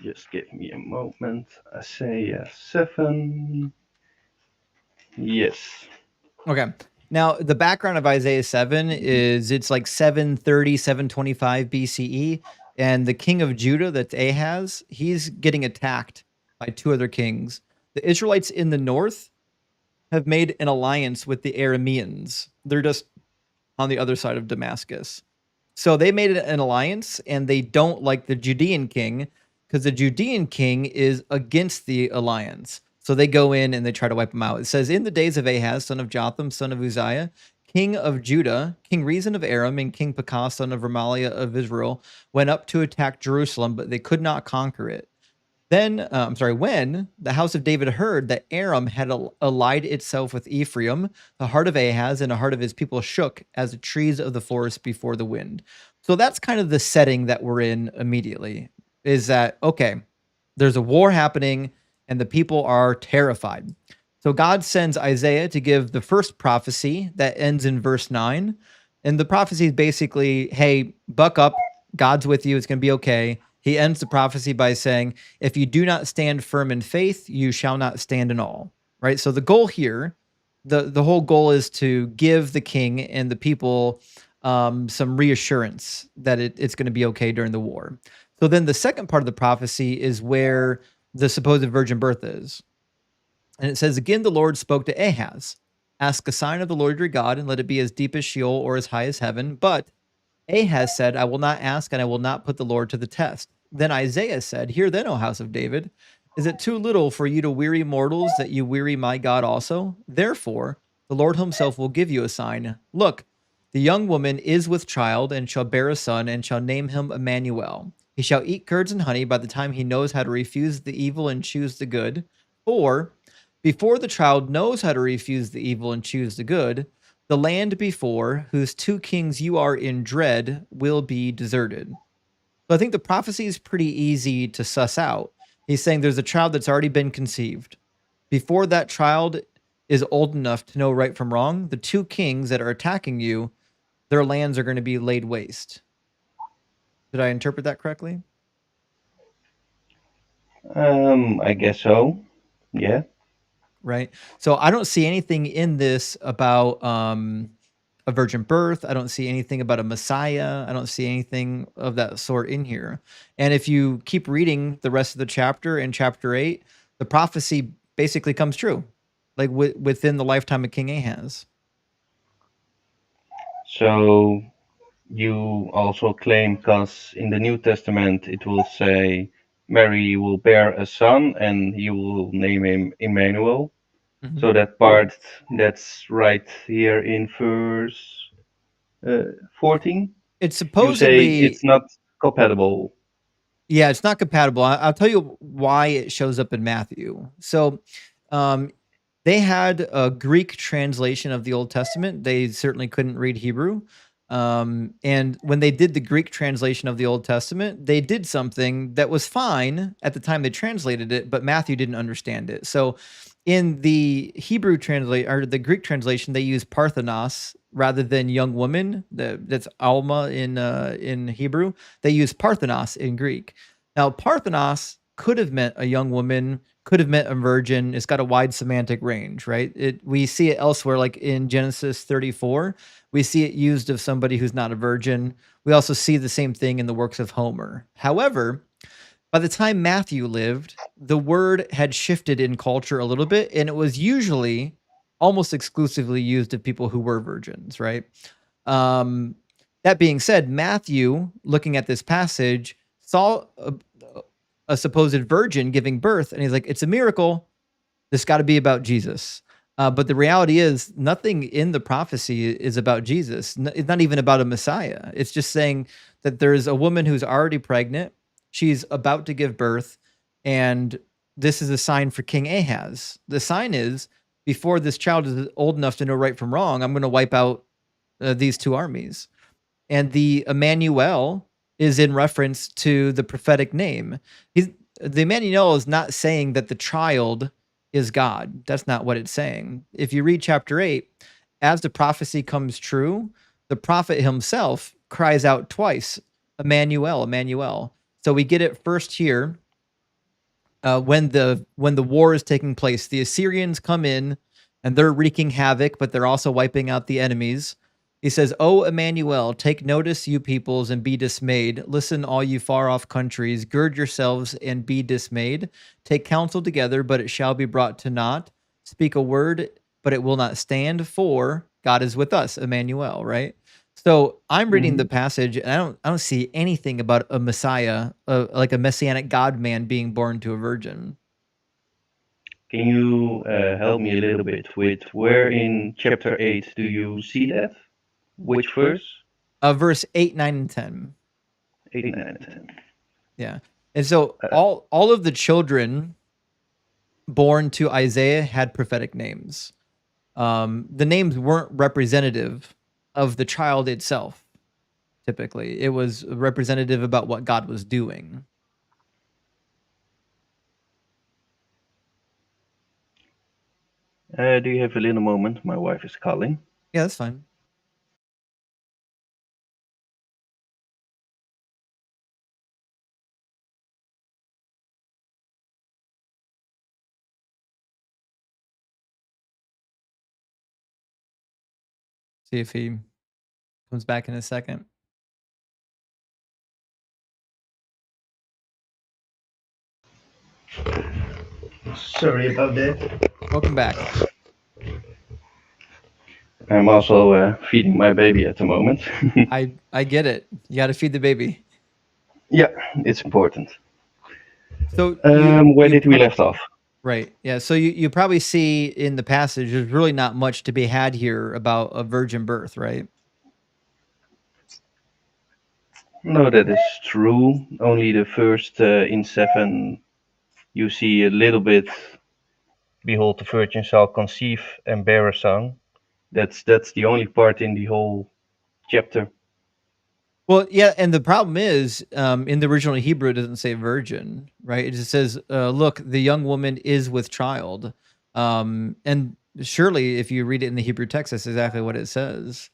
Just give me a moment. Isaiah 7. Yes. Okay. Now, the background of Isaiah 7 is it's like 730, 725 BCE. And the king of Judah, that's Ahaz, he's getting attacked by two other kings. The Israelites in the north have made an alliance with the Arameans. They're just on the other side of Damascus. So they made an alliance, and they don't like the Judean king because the Judean king is against the alliance. So they go in and they try to wipe them out. It says, in the days of Ahaz, son of Jotham, son of Uzziah, king of Judah, King Rezin of Aram, and King Pekah, son of Remaliah of Israel, went up to attack Jerusalem, but they could not conquer it. Then, when the house of David heard that Aram had allied itself with Ephraim, the heart of Ahaz and the heart of his people shook as the trees of the forest before the wind. So that's kind of the setting that we're in immediately, is that, okay, there's a war happening and the people are terrified. So God sends Isaiah to give the first prophecy that ends in verse 9. And the prophecy is basically, hey, buck up, God's with you, it's going to be okay. He ends the prophecy by saying, if you do not stand firm in faith, you shall not stand in all. Right? So the goal here, the whole goal is to give the king and the people some reassurance that it's going to be okay during the war. So then the second part of the prophecy is where the supposed virgin birth is. And it says, again, the Lord spoke to Ahaz, ask a sign of the Lord your God, and let it be as deep as Sheol or as high as heaven. But Ahaz said, I will not ask, and I will not put the Lord to the test. Then Isaiah said, Hear then, O house of David, is it too little for you to weary mortals that you weary my God also? Therefore, the Lord himself will give you a sign. Look, the young woman is with child and shall bear a son and shall name him Emmanuel. He shall eat curds and honey by the time he knows how to refuse the evil and choose the good. For before the child knows how to refuse the evil and choose the good, the land before whose two kings you are in dread will be deserted. So I think the prophecy is pretty easy to suss out. He's saying there's a child that's already been conceived. Before that child is old enough to know right from wrong, the two kings that are attacking you, their lands are going to be laid waste. Did I interpret that correctly? I guess so. Yeah. Right. So I don't see anything in this about a virgin birth. I don't see anything about a Messiah. I don't see anything of that sort in here. And if you keep reading the rest of the chapter in chapter 8, the prophecy basically comes true, like within the lifetime of King Ahaz. So you also claim, because in the New Testament it will say Mary will bear a son and you will name him Emmanuel. Mhm. So that part that's right here in verse 14, It's you say supposedly it's not compatible. Yeah, it's not compatible. I'll tell you why it shows up in Matthew. So, um, they had a Greek translation of the Old Testament. They certainly couldn't read Hebrew. And when they did the Greek translation of the Old Testament, they did something that was fine at the time they translated it, but Matthew didn't understand it. So, in the Hebrew translate or the Greek translation, they use Parthenos rather than young woman. That's Alma in Hebrew. They use Parthenos in Greek. Now, Parthenos could have meant a young woman, could have meant a virgin. It's got a wide semantic range, right? We see it elsewhere, like in Genesis 34. We see it used of somebody who's not a virgin. We also see the same thing in the works of Homer. However, by the time Matthew lived, the word had shifted in culture a little bit, and it was usually almost exclusively used of people who were virgins, right? Um, that being said, Matthew, looking at this passage, saw a supposed virgin giving birth, and he's like, it's a miracle. This got to be about Jesus. But the reality is, nothing in the prophecy is about Jesus. It's not even about a Messiah. It's just saying that there's a woman who's already pregnant. She's about to give birth, and this is a sign for King Ahaz. The sign is, before this child is old enough to know right from wrong, I'm going to wipe out these two armies. And the Emmanuel is in reference to the prophetic name. The Emmanuel is not saying that the child is God. That's not what it's saying. If you read chapter 8, as the prophecy comes true, the prophet himself cries out twice, Emmanuel, Emmanuel. So we get it first here when the war is taking place. The Assyrians come in and they're wreaking havoc, but they're also wiping out the enemies. He says, O Emmanuel, take notice, you peoples, and be dismayed. Listen, all you far off countries, gird yourselves and be dismayed. Take counsel together, but it shall be brought to naught. Speak a word, but it will not stand, for God is with us, Emmanuel, right? So I'm reading the passage, and I don't see anything about a Messiah, like a messianic God man being born to a virgin. Can you help me a little bit with where in chapter 8 do you see that? Which verse? Verse 8, 9, and 10. 8, 9, and 10. Yeah. And so all of the children born to Isaiah had prophetic names. The names weren't representative of the child itself. Typically, it was representative about what God was doing. Do you have a little moment? My wife is calling. Yeah, that's fine. See if he comes back in a second. Sorry about that. Welcome back. I'm also feeding my baby at the moment. I get it. You got to feed the baby. Yeah, it's important. So Where you did we left off? right. Yeah. So you probably see in the passage there's really not much to be had here about a virgin birth, right? No, that is true. Only the first in 7, you see a little bit. Behold, the virgin shall conceive and bear a son. That's the only part in the whole chapter. Well, yeah, and the problem is, in the original Hebrew, it doesn't say virgin, right? It just says, "Look, the young woman is with child," and surely, if you read it in the Hebrew text, that's exactly what it says.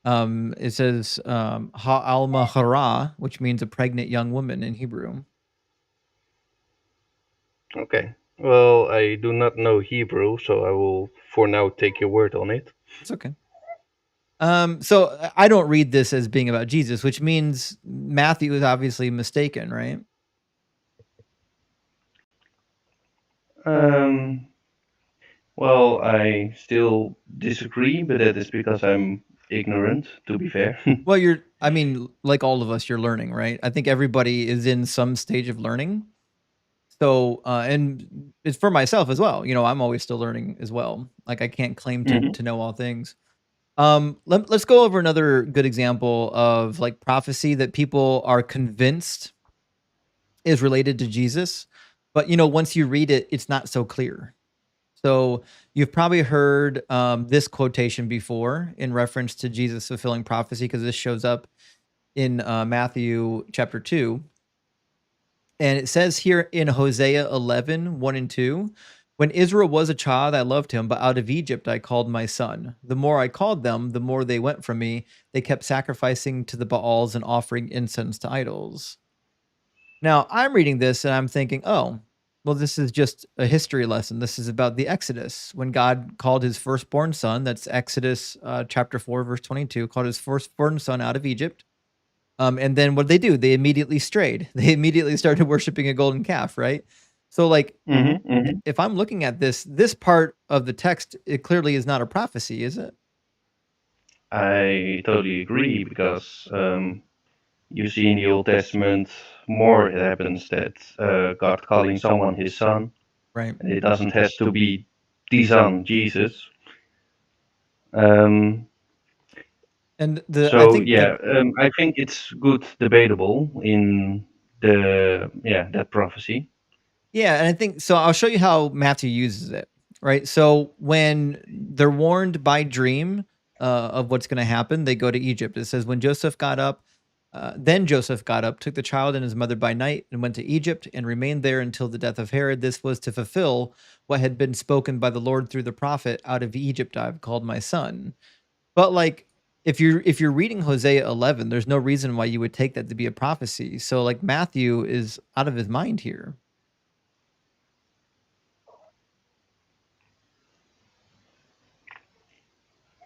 It says, "Ha alma hara," which means a pregnant young woman in Hebrew. Okay. Well, I do not know Hebrew, so I will for now take your word on it. It's okay. So I don't read this as being about Jesus, which means Matthew is obviously mistaken, right? Well, I still disagree, but that is because I'm ignorant, to be fair. Well, I mean, like all of us, you're learning, right? I think everybody is in some stage of learning. So, and it's for myself as well. You know, I'm always still learning as well. Like I can't claim Mhm. to know all things. Let's go over another good example of like prophecy that people are convinced is related to Jesus, but you know, once you read it, it's not so clear. So you've probably heard this quotation before in reference to Jesus fulfilling prophecy, because this shows up in Matthew chapter 2. And it says here in Hosea 11, 1 and 2, when Israel was a child, I loved him, but out of Egypt I called my son. The more I called them, the more they went from me. They kept sacrificing to the Baals and offering incense to idols. Now I'm reading this and I'm thinking, oh, well, this is just a history lesson. This is about the Exodus when God called his firstborn son. That's Exodus chapter 4, verse 22, called his firstborn son out of Egypt. And then what did they do? They immediately strayed. They immediately started worshiping a golden calf, right? So, like, if I'm looking at this part of the text, it clearly is not a prophecy, is it? I totally agree because you see in the Old Testament more it happens that God calling someone his son, Right. and it doesn't have to be the son Jesus. Um, And I think it's good debatable in that prophecy. Yeah, and I think so. I'll show you how Matthew uses it. Right. So when they're warned by dream of what's going to happen, they go to Egypt. It says when Joseph got up, then Joseph got up, took the child and his mother by night, and went to Egypt and remained there until the death of Herod. This was to fulfill what had been spoken by the Lord through the prophet, "Out of Egypt I've called my son." But like if you're reading Hosea 11, there's no reason why you would take that to be a prophecy. So like Matthew is out of his mind here.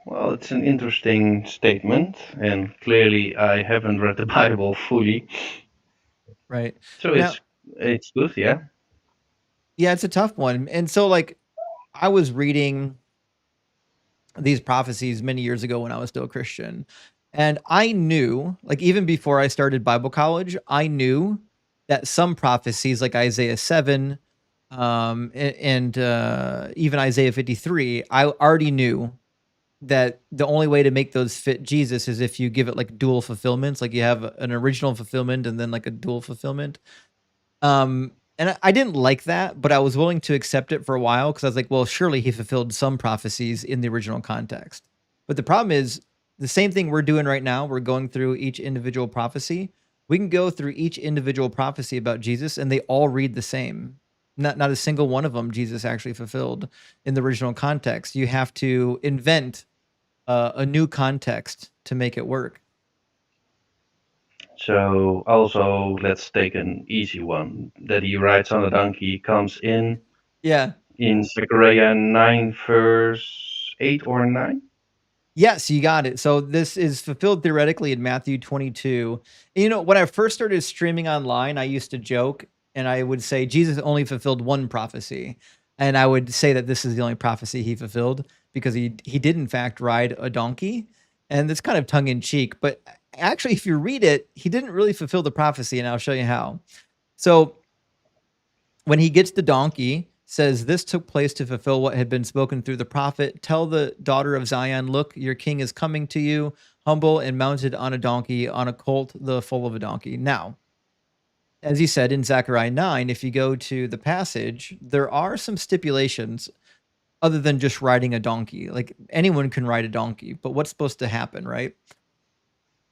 Well, it's an interesting statement, and clearly I haven't read the Bible fully. Right. So Now, it's good, yeah. yeah, it's a tough one. And so like I was reading these prophecies many years ago when I was still a Christian. And I knew, like even before I started Bible college, I knew that some prophecies like Isaiah 7 and even Isaiah 53, I already knew that the only way to make those fit Jesus is if you give it like dual fulfillments, like you have an original fulfillment and then like a dual fulfillment. And I didn't like that, but I was willing to accept it for a while because I was like, well, surely he fulfilled some prophecies in the original context. But the problem is the same thing we're doing right now. We're going through each individual prophecy. We can go through each individual prophecy about Jesus and they all read the same. Not a single one of them Jesus actually fulfilled in the original context. You have to invent a new context to make it work. So also let's take an easy one. That he rides on a donkey comes in. Yeah. In Zechariah 9 verse 8 or 9. Yes, you got it. So this is fulfilled theoretically in Matthew 22. And, you know, when I first started streaming online, I used to joke and I would say Jesus only fulfilled one prophecy. And I would say that this is the only prophecy he fulfilled because he did in fact ride a donkey. And it's kind of tongue in cheek, but actually, if you read it, he didn't really fulfill the prophecy, and I'll show you how. So when he gets the donkey, says this took place to fulfill what had been spoken through the prophet. Tell the daughter of Zion, look, your king is coming to you, humble and mounted on a donkey, on a colt, the foal of a donkey. Now, as he said in Zechariah 9, if you go to the passage, there are some stipulations other than just riding a donkey. Like anyone can ride a donkey, but what's supposed to happen, right? It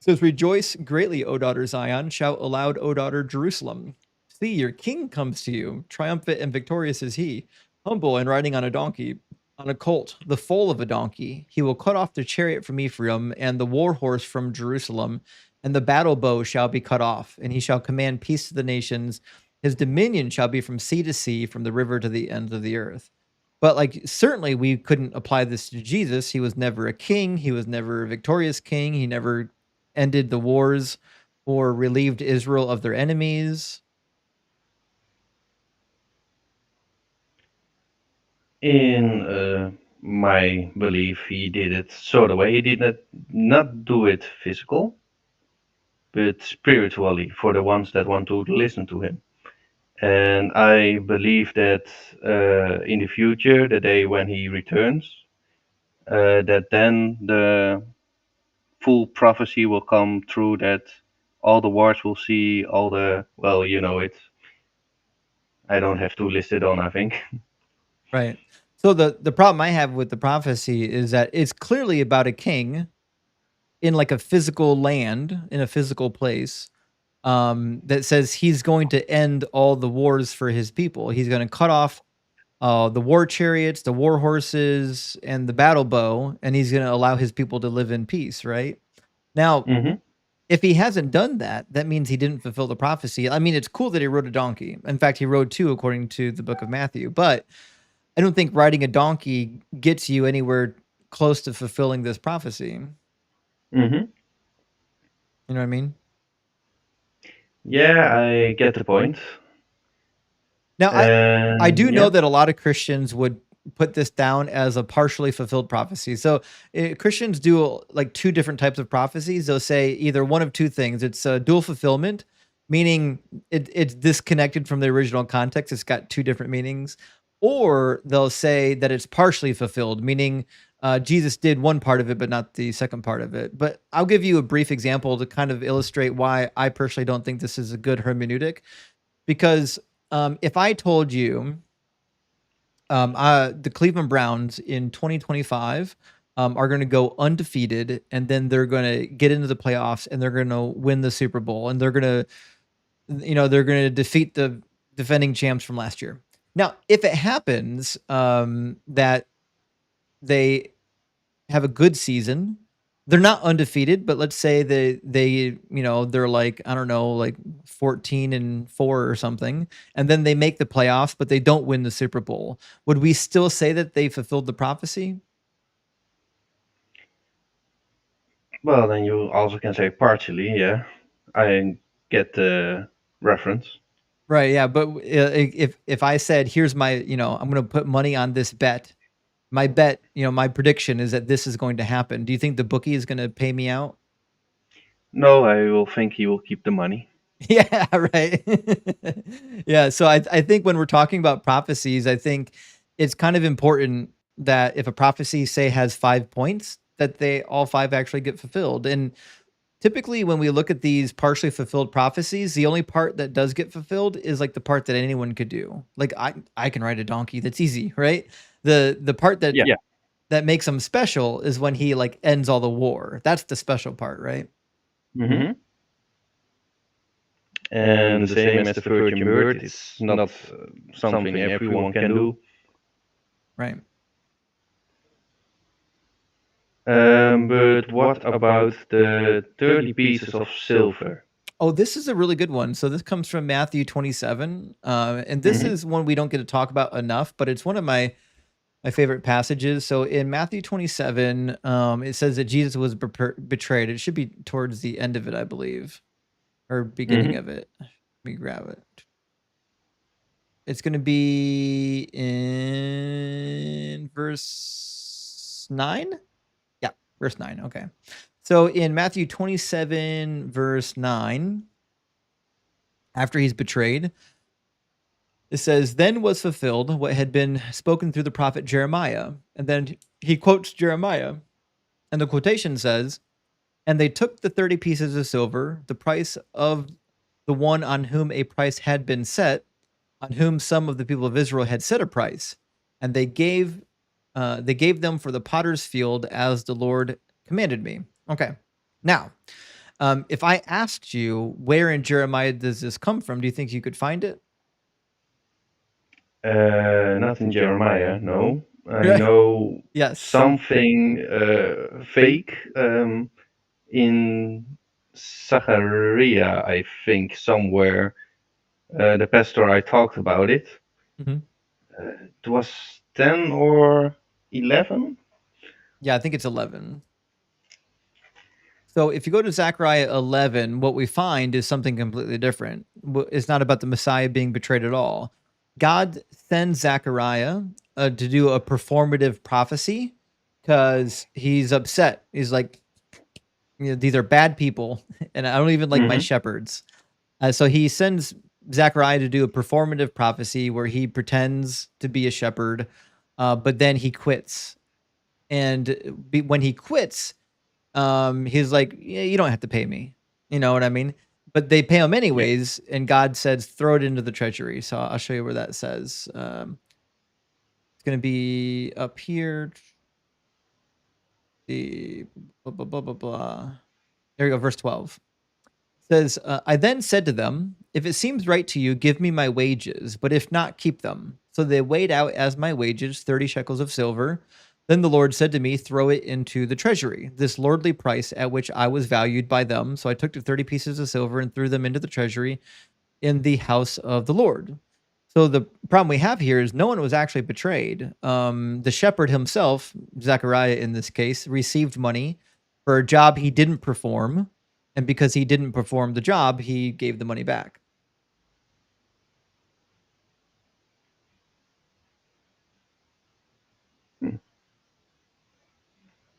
says, rejoice greatly, O daughter Zion. Shout aloud, O daughter Jerusalem. See, your king comes to you. Triumphant and victorious is he, humble and riding on a donkey, on a colt, the foal of a donkey. He will cut off the chariot from Ephraim and the war horse from Jerusalem, and the battle bow shall be cut off, and he shall command peace to the nations. His dominion shall be from sea to sea, from the river to the ends of the earth. But like certainly we couldn't apply this to Jesus. He was never a king. He was never a victorious king. He never ended the wars or relieved Israel of their enemies. In my belief, he did it sort of way. He did not do it physical, but spiritually for the ones that want to listen to him. And I believe that in the future, the day when he returns, that then the full prophecy will come through, that all the wars will see, all the, well, you know it. I don't have to list it on, I think. Right. So the problem I have with the prophecy is that it's clearly about a king in like a physical land, in a physical place, that says he's going to end all the wars for his people. He's going to cut off the war chariots, the war horses, and the battle bow, and he's going to allow his people to live in peace, right? Now, Mm-hmm. if he hasn't done that, that means he didn't fulfill the prophecy. I mean, it's cool that he rode a donkey. In fact, he rode two, according to the book of Matthew. But I don't think riding a donkey gets you anywhere close to fulfilling this prophecy. Mm-hmm. You know what I mean? Yeah, I get the point. Now, I do know Yeah. that a lot of Christians would put this down as a partially fulfilled prophecy. So Christians do like two different types of prophecies. They'll say either one of two things. It's a dual fulfillment, meaning it's disconnected from the original context. It's got two different meanings. Or they'll say that it's partially fulfilled, meaning Jesus did one part of it, but not the second part of it. But I'll give you a brief example to kind of illustrate why I personally don't think this is a good hermeneutic. Because if I told you the Cleveland Browns in 2025 are going to go undefeated, and then they're going to get into the playoffs, and they're going to win the Super Bowl, and they're going to defeat the defending champs from last year. Now, if it happens that they have a good season, they're not undefeated, but let's say they're like, I don't know, like 14-4 or something, and then they make the playoffs, but they don't win the Super Bowl. Would we still say that they fulfilled the prophecy? Well, then you also can say partially, yeah. I get the reference. Right, yeah, but if I said, here's my, I'm going to put money on this bet. My bet, my prediction is that this is going to happen. Do you think the bookie is going to pay me out? No, I will think he will keep the money. Yeah, right. Yeah, so I think when we're talking about prophecies, I think it's kind of important that if a prophecy, say, has 5 points, that they all 5 actually get fulfilled. And typically when we look at these partially fulfilled prophecies, the only part that does get fulfilled is like the part that anyone could do. Like I can ride a donkey, that's easy, right? The part that Yeah. that makes him special is when he like ends all the war. That's the special part, right? Mm-hmm. And the same as the virgin birth, it's not something everyone can do. Right. But what about the 30 pieces of silver? Oh, this is a really good one. So this comes from Matthew 27. And this is one we don't get to talk about enough, but it's one of my favorite passages. So in Matthew 27, it says that Jesus was betrayed. It should be towards the end of it, I believe, or beginning of it. Let me grab it. It's going to be in verse 9. Yeah. Verse 9. Okay. So in Matthew 27, verse 9, after he's betrayed, it says, "Then was fulfilled what had been spoken through the prophet Jeremiah." And then he quotes Jeremiah. And the quotation says, "And they took the 30 pieces of silver, the price of the one on whom a price had been set, on whom some of the people of Israel had set a price, and they gave them for the potter's field as the Lord commanded me." Okay. Now, if I asked you where in Jeremiah does this come from, do you think you could find it? Not in Jeremiah, no. I Right. know Yes. something fake in Zachariah, I think, somewhere. The pastor I talked about it. Mhm. It was 10 or 11. Yeah, I think it's 11. So if you go to Zechariah 11, what we find is something completely different. It's not about the Messiah being betrayed at all. God sends Zechariah to do a performative prophecy because he's upset. He's like, these are bad people, and I don't even like my shepherds. So he sends Zechariah to do a performative prophecy where he pretends to be a shepherd, but then he quits. And when he quits, he's like, "Yeah, you don't have to pay me." You know what I mean? But they pay him anyways, and God says, "Throw it into the treasury." So I'll show you where that says. It's going to be up here. The blah, blah, blah, blah, blah. There we go, verse 12. Says, "I then said to them, if it seems right to you, give me my wages, but if not, keep them." So they weighed out as my wages 30 shekels of silver. Then the Lord said to me, "Throw it into the treasury, this lordly price at which I was valued by them." So I took the 30 pieces of silver and threw them into the treasury in the house of the Lord. So the problem we have here is no one was actually betrayed. The shepherd himself, Zechariah in this case, received money for a job he didn't perform. And because he didn't perform the job, he gave the money back.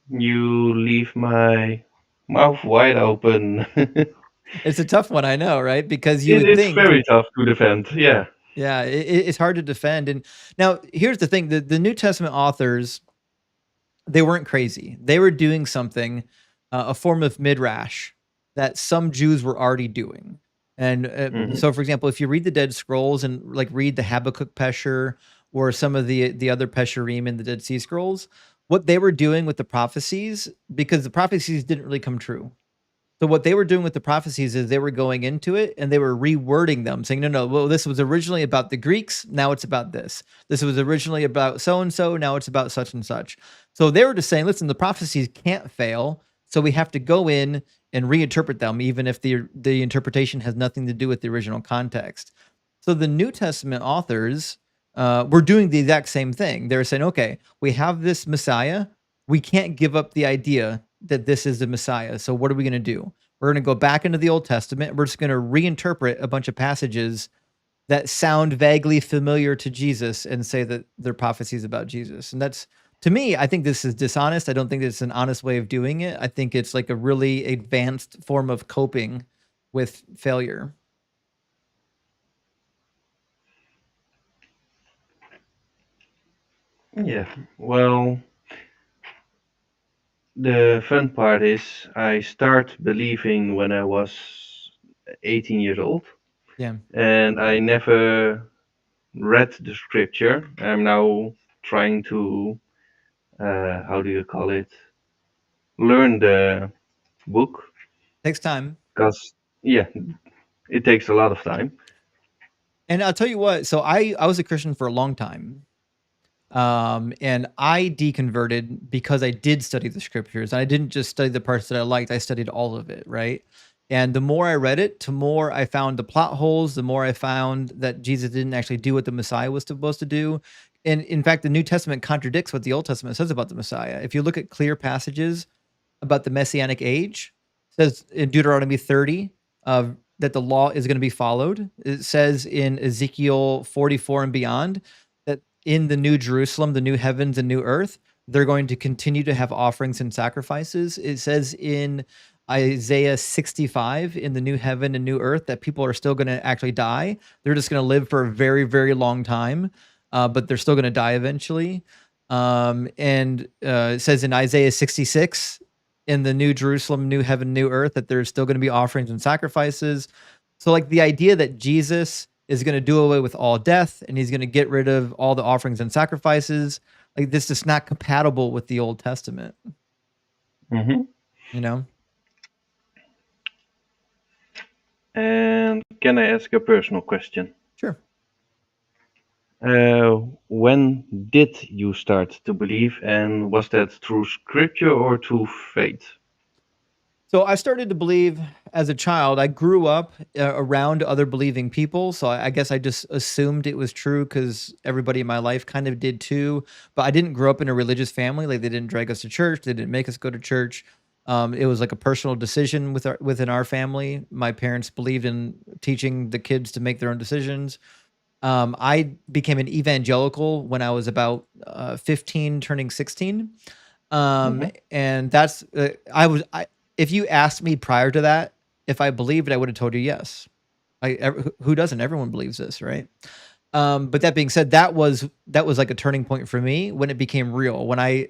You leave my mouth wide open. It's a tough one, I know, right? Because you would It's think, very tough to defend, yeah. yeah, it's hard to defend. And now here's the thing: the New Testament authors, they weren't crazy. They were doing something, a form of midrash that some Jews were already doing. And so, for example, if you read the Dead Scrolls and like read the Habakkuk Pesher or some of the other Pesherim in the Dead Sea Scrolls, what they were doing with the prophecies, because the prophecies didn't really come true. So what they were doing with the prophecies is they were going into it and they were rewording them, saying, no, well, this was originally about the Greeks. Now it's about this. This was originally about so-and-so. Now it's about such and such. So they were just saying, listen, the prophecies can't fail. So we have to go in and reinterpret them, even if the interpretation has nothing to do with the original context. So the New Testament authors were doing the exact same thing. They were saying, okay, we have this Messiah. We can't give up the idea that this is the Messiah. So what are we going to do? We're going to go back into the Old Testament. We're just going to reinterpret a bunch of passages that sound vaguely familiar to Jesus and say that they're prophecies about Jesus. And that's, to me, I think this is dishonest. I don't think it's an honest way of doing it. I think it's like a really advanced form of coping with failure. Yeah, well, the fun part is I start believing when I was 18 years old. Yeah. And I never read the scripture. I'm now trying to, how do you call it? Learn the book. Takes time. Because, yeah, it takes a lot of time. And I'll tell you what, so I was a Christian for a long time. And I deconverted because I did study the scriptures. And I didn't just study the parts that I liked, I studied all of it, right? And the more I read it, the more I found the plot holes, the more I found that Jesus didn't actually do what the Messiah was supposed to do. And in fact, the New Testament contradicts what the Old Testament says about the Messiah. If you look at clear passages about the Messianic age, it says in Deuteronomy 30 that the law is going to be followed. It says in Ezekiel 44 and beyond that in the new Jerusalem, the new heavens and new earth, they're going to continue to have offerings and sacrifices. It says in Isaiah 65 in the new heaven and new earth that people are still going to actually die. They're just going to live for a very, very long time, but they're still going to die eventually. And it says in Isaiah 66 in the new Jerusalem, new heaven, new earth, that there's still going to be offerings and sacrifices. So like the idea that Jesus is going to do away with all death and he's going to get rid of all the offerings and sacrifices, like this is not compatible with the Old Testament, Mm-hmm. you know? And can I ask a personal question? Sure. When did you start to believe, and was that through scripture or through faith? So I started to believe as a child. I grew up around other believing people, so I guess I just assumed it was true because everybody in my life kind of did too. But I didn't grow up in a religious family. Like they didn't drag us to church. They didn't make us go to church. It was like a personal decision within our family. My parents believed in teaching the kids to make their own decisions. I became an evangelical when I was about 15, turning 16. And that's if you asked me prior to that, if I believed it, I would have told you yes. Who doesn't? Everyone believes this, right? But that being said, that was like a turning point for me when it became real. When I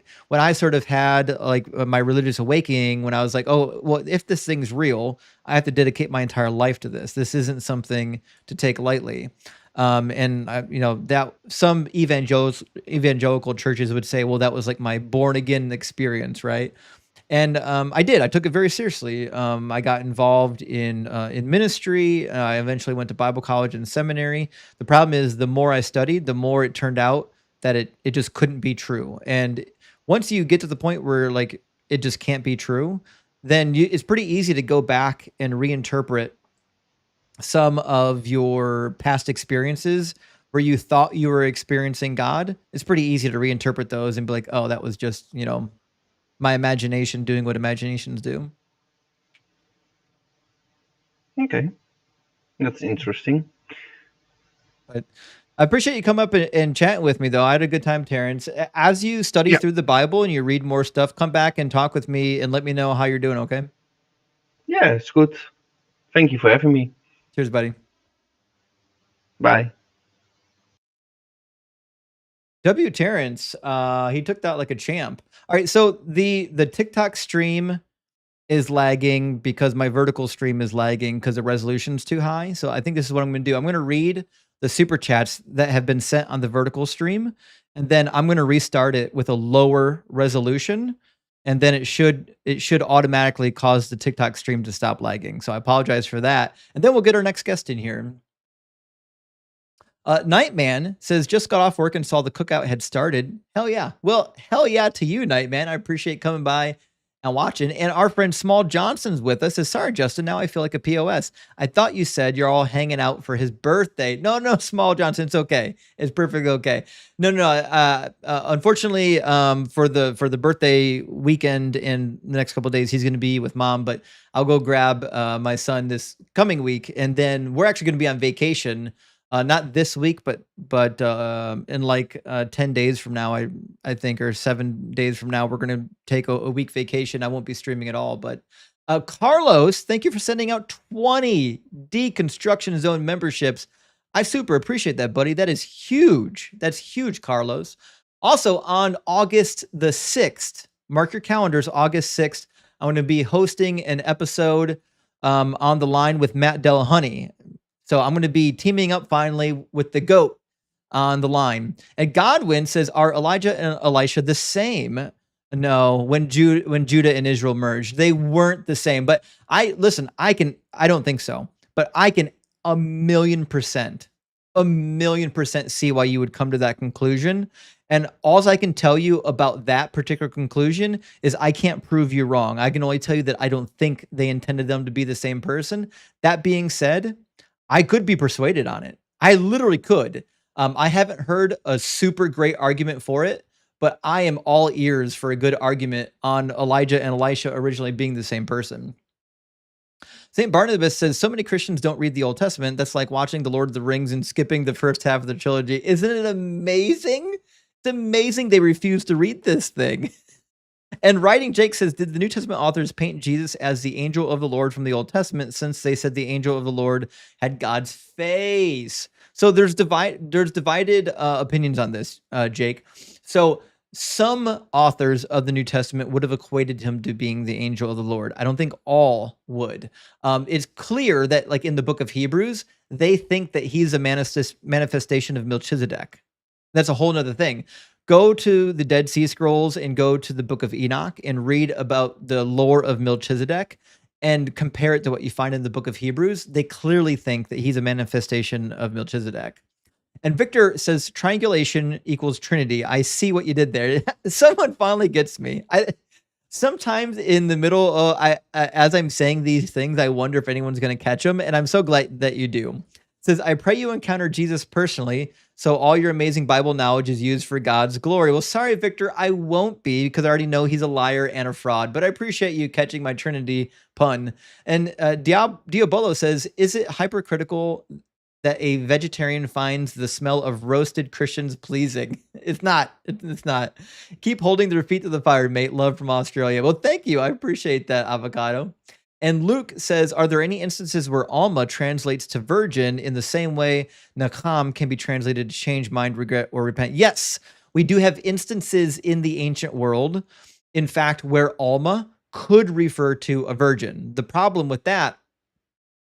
sort of had like my religious awakening, when I was like, oh, well, if this thing's real, I have to dedicate my entire life to this. This isn't something to take lightly. And I, that some evangelical churches would say, well, that was like my born again experience, right? And I did. I took it very seriously. I got involved in ministry. I eventually went to Bible college and seminary. The problem is, the more I studied, the more it turned out that it just couldn't be true. And once you get to the point where like it just can't be true, then it's pretty easy to go back and reinterpret some of your past experiences where you thought you were experiencing God. It's pretty easy to reinterpret those and be like, oh, that was just my imagination doing what imaginations do. Okay, that's interesting. But I appreciate you come up and chatting with me, though. I had a good time, Terrence. As you study through the Bible and you read more stuff, come back and talk with me and let me know how you're doing, okay? Yeah, it's good. Thank you for having me. Cheers, buddy. Bye. W. Terrence, he took that like a champ. All right, so the TikTok stream is lagging because my vertical stream is lagging because the resolution's too high. So I think this is what I'm going to do. I'm going to read the super chats that have been sent on the vertical stream, and then I'm going to restart it with a lower resolution, and then it should automatically cause the TikTok stream to stop lagging. So I apologize for that. And then we'll get our next guest in here. Nightman says, just got off work and saw the cookout had started. Hell yeah. Well, hell yeah to you, Nightman. I appreciate coming by and watching. And our friend Small Johnson's with us. Says, sorry, Justin, now I feel like a POS. I thought you said you're all hanging out for his birthday. No, Small Johnson, it's okay. It's perfectly okay. No. Unfortunately, for the birthday weekend in the next couple of days, he's going to be with mom. But I'll go grab my son this coming week, and then we're actually going to be on vacation. Not this week, but in like 10 days from now, I think, or 7 days from now, we're going to take a week vacation. I won't be streaming at all. But Carlos, thank you for sending out 20 Deconstruction Zone memberships. I super appreciate that, buddy. That is huge. That's huge, Carlos. Also, on August the 6th, mark your calendars, August 6th, I'm going to be hosting an episode on the line with Matt Delahunty. So I'm going to be teaming up finally with the GOAT on the line. And Godwin says, are Elijah and Elisha the same? No, when Judah and Israel merged, they weren't the same. But I don't think so. But I can 1,000,000% see why you would come to that conclusion. And all I can tell you about that particular conclusion is I can't prove you wrong. I can only tell you that I don't think they intended them to be the same person. That being said, I could be persuaded on it. I literally could. I haven't heard a super great argument for it, but I am all ears for a good argument on Elijah and Elisha originally being the same person. St. Barnabas says, so many Christians don't read the Old Testament. That's like watching The Lord of the Rings and skipping the first half of the trilogy. Isn't it amazing? It's amazing they refuse to read this thing. And writing, Jake says, did the New Testament authors paint Jesus as the angel of the Lord from the Old Testament, since they said the angel of the Lord had God's face? So there's divided opinions on this, Jake. So some authors of the New Testament would have equated him to being the angel of the Lord. I don't think all would. It's clear that, like in the book of Hebrews, they think that he's a manifestation of Melchizedek. That's a whole nother thing. Go to the Dead Sea Scrolls and go to the book of Enoch and read about the lore of Melchizedek and compare it to what you find in the book of Hebrews. They clearly think that he's a manifestation of Melchizedek. And Victor says triangulation equals Trinity. I see what you did there. Someone finally gets me. Sometimes in the middle, as I'm saying these things, I wonder if anyone's going to catch them. And I'm so glad that you do. It says, I pray you encounter Jesus personally, so all your amazing Bible knowledge is used for God's glory. Well, sorry, Victor, I won't be, because I already know he's a liar and a fraud, but I appreciate you catching my Trinity pun. And Diabolo says, is it hypercritical that a vegetarian finds the smell of roasted Christians pleasing? It's not. It's not. Keep holding their feet to the fire, mate. Love from Australia. Well, thank you. I appreciate that, Avocado. And Luke says, are there any instances where Alma translates to virgin in the same way Nakam can be translated to change, mind, regret, or repent? Yes, we do have instances in the ancient world, in fact, where Alma could refer to a virgin. The problem with that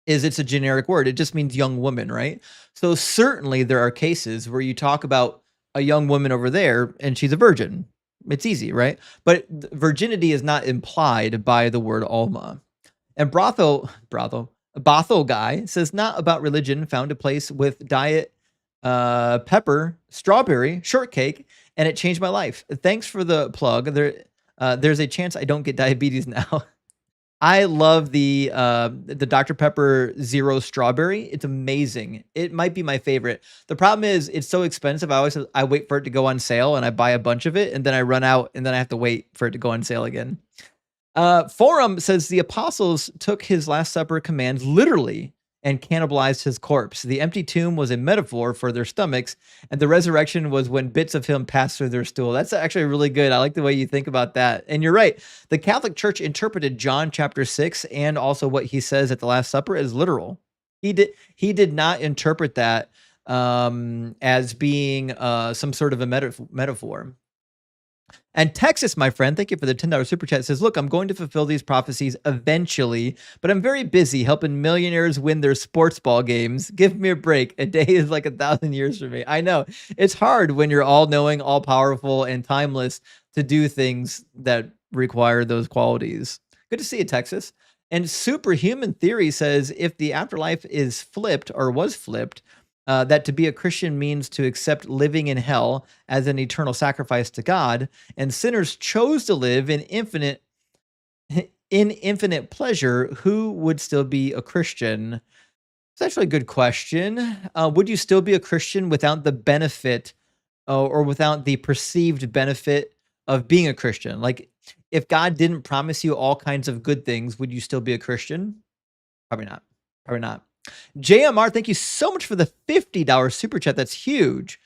is it's a generic word. It just means young woman, right? So certainly there are cases where you talk about a young woman over there and she's a virgin. It's easy, right? But virginity is not implied by the word Alma. And Bothell guy says, not about religion, found a place with diet pepper, strawberry, shortcake, and it changed my life. Thanks for the plug. There's a chance I don't get diabetes now. I love the Dr. Pepper Zero Strawberry. It's amazing. It might be my favorite. The problem is it's so expensive. I wait for it to go on sale and I buy a bunch of it and then I run out and then I have to wait for it to go on sale again. Forum says the apostles took his Last Supper commands literally and cannibalized his corpse. The empty tomb was a metaphor for their stomachs, and the resurrection was when bits of him passed through their stool. That's actually really good. I like the way you think about that. And you're right. The Catholic Church interpreted John chapter 6 and also what he says at the Last Supper as literal. He did not interpret that as being some sort of a metaphor. And Texas, my friend, thank you for the $10 super chat, says, look, I'm going to fulfill these prophecies eventually, but I'm very busy helping millionaires win their sports ball games. Give me a break. A day is like 1,000 years for me. I know. It's hard when you're all-knowing, all-powerful, and timeless to do things that require those qualities. Good to see you, Texas. And Superhuman Theory says, if the afterlife is flipped or was flipped, that to be a Christian means to accept living in hell as an eternal sacrifice to God, and sinners chose to live in infinite pleasure, who would still be a Christian? It's actually a good question. Would you still be a Christian without the benefit or without the perceived benefit of being a Christian? Like, if God didn't promise you all kinds of good things, would you still be a Christian? Probably not. Probably not. JMR, thank you so much for the $50 super chat. That's huge.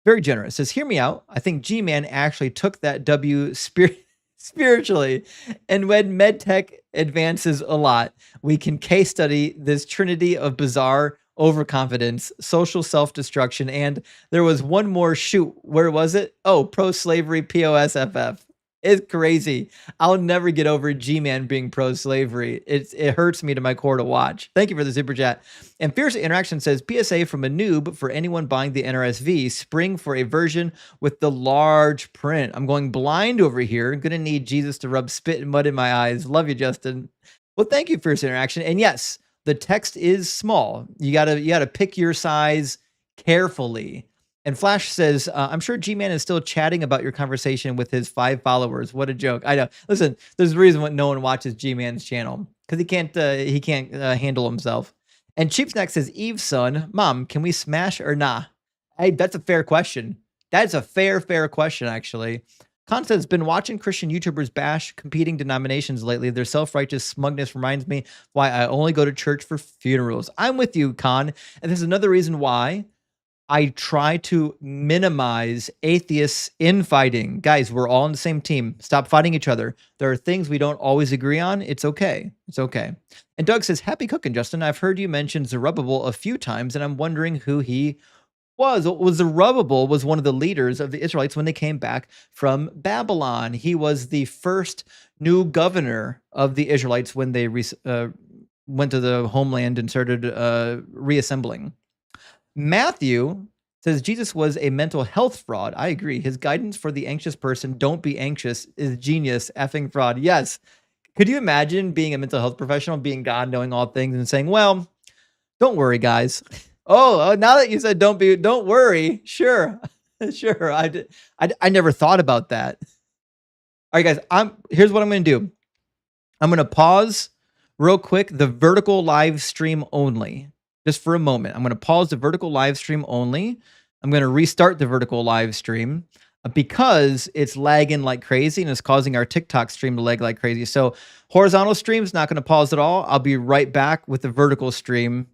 Very generous. Says, hear me out. I think G-Man actually took that W spiritually. And when MedTech advances a lot, we can case study this trinity of bizarre overconfidence, social self-destruction, and there was one more shoot. Where was it? Oh, pro-slavery POSFF. It's crazy. I'll never get over G-Man being pro-slavery. It hurts me to my core to watch. Thank you for the super chat. And Fierce Interaction says, PSA from a noob for anyone buying the NRSV, spring for a version with the large print. I'm going blind over here. I'm going to need Jesus to rub spit and mud in my eyes. Love you, Justin. Well, thank you, Fierce Interaction. And yes, the text is small. You gotta pick your size carefully. And Flash says, I'm sure G-Man is still chatting about your conversation with his 5 followers. What a joke. I know. Listen, there's a reason why no one watches G-Man's channel, because he can't handle himself. And Cheapsnack says, Eve's son, Mom, can we smash or nah? Hey, that's a fair question. That's a fair question, actually. Khan says, been watching Christian YouTubers bash competing denominations lately. Their self-righteous smugness reminds me why I only go to church for funerals. I'm with you, Khan. And there's another reason why I try to minimize atheists infighting. Guys, we're all on the same team. Stop fighting each other. There are things we don't always agree on. It's okay. It's okay. And Doug says, happy cooking, Justin. I've heard you mention Zerubbabel a few times, and I'm wondering who he was. Zerubbabel was one of the leaders of the Israelites when they came back from Babylon. He was the first new governor of the Israelites when they went to the homeland and started reassembling. Matthew says Jesus was a mental health fraud. I agree. His guidance for the anxious person, don't be anxious, is genius. Effing fraud. Yes. Could you imagine being a mental health professional, being God, knowing all things, and saying, well, don't worry, guys. Oh, now that you said don't worry. Sure. Sure. I never thought about that. All right, guys, here's what I'm going to do. I'm going to pause real quick the vertical live stream only, just for a moment. I'm going to pause the vertical live stream only. I'm going to restart the vertical live stream because it's lagging like crazy and it's causing our TikTok stream to lag like crazy. So horizontal stream is not going to pause at all. I'll be right back with the vertical stream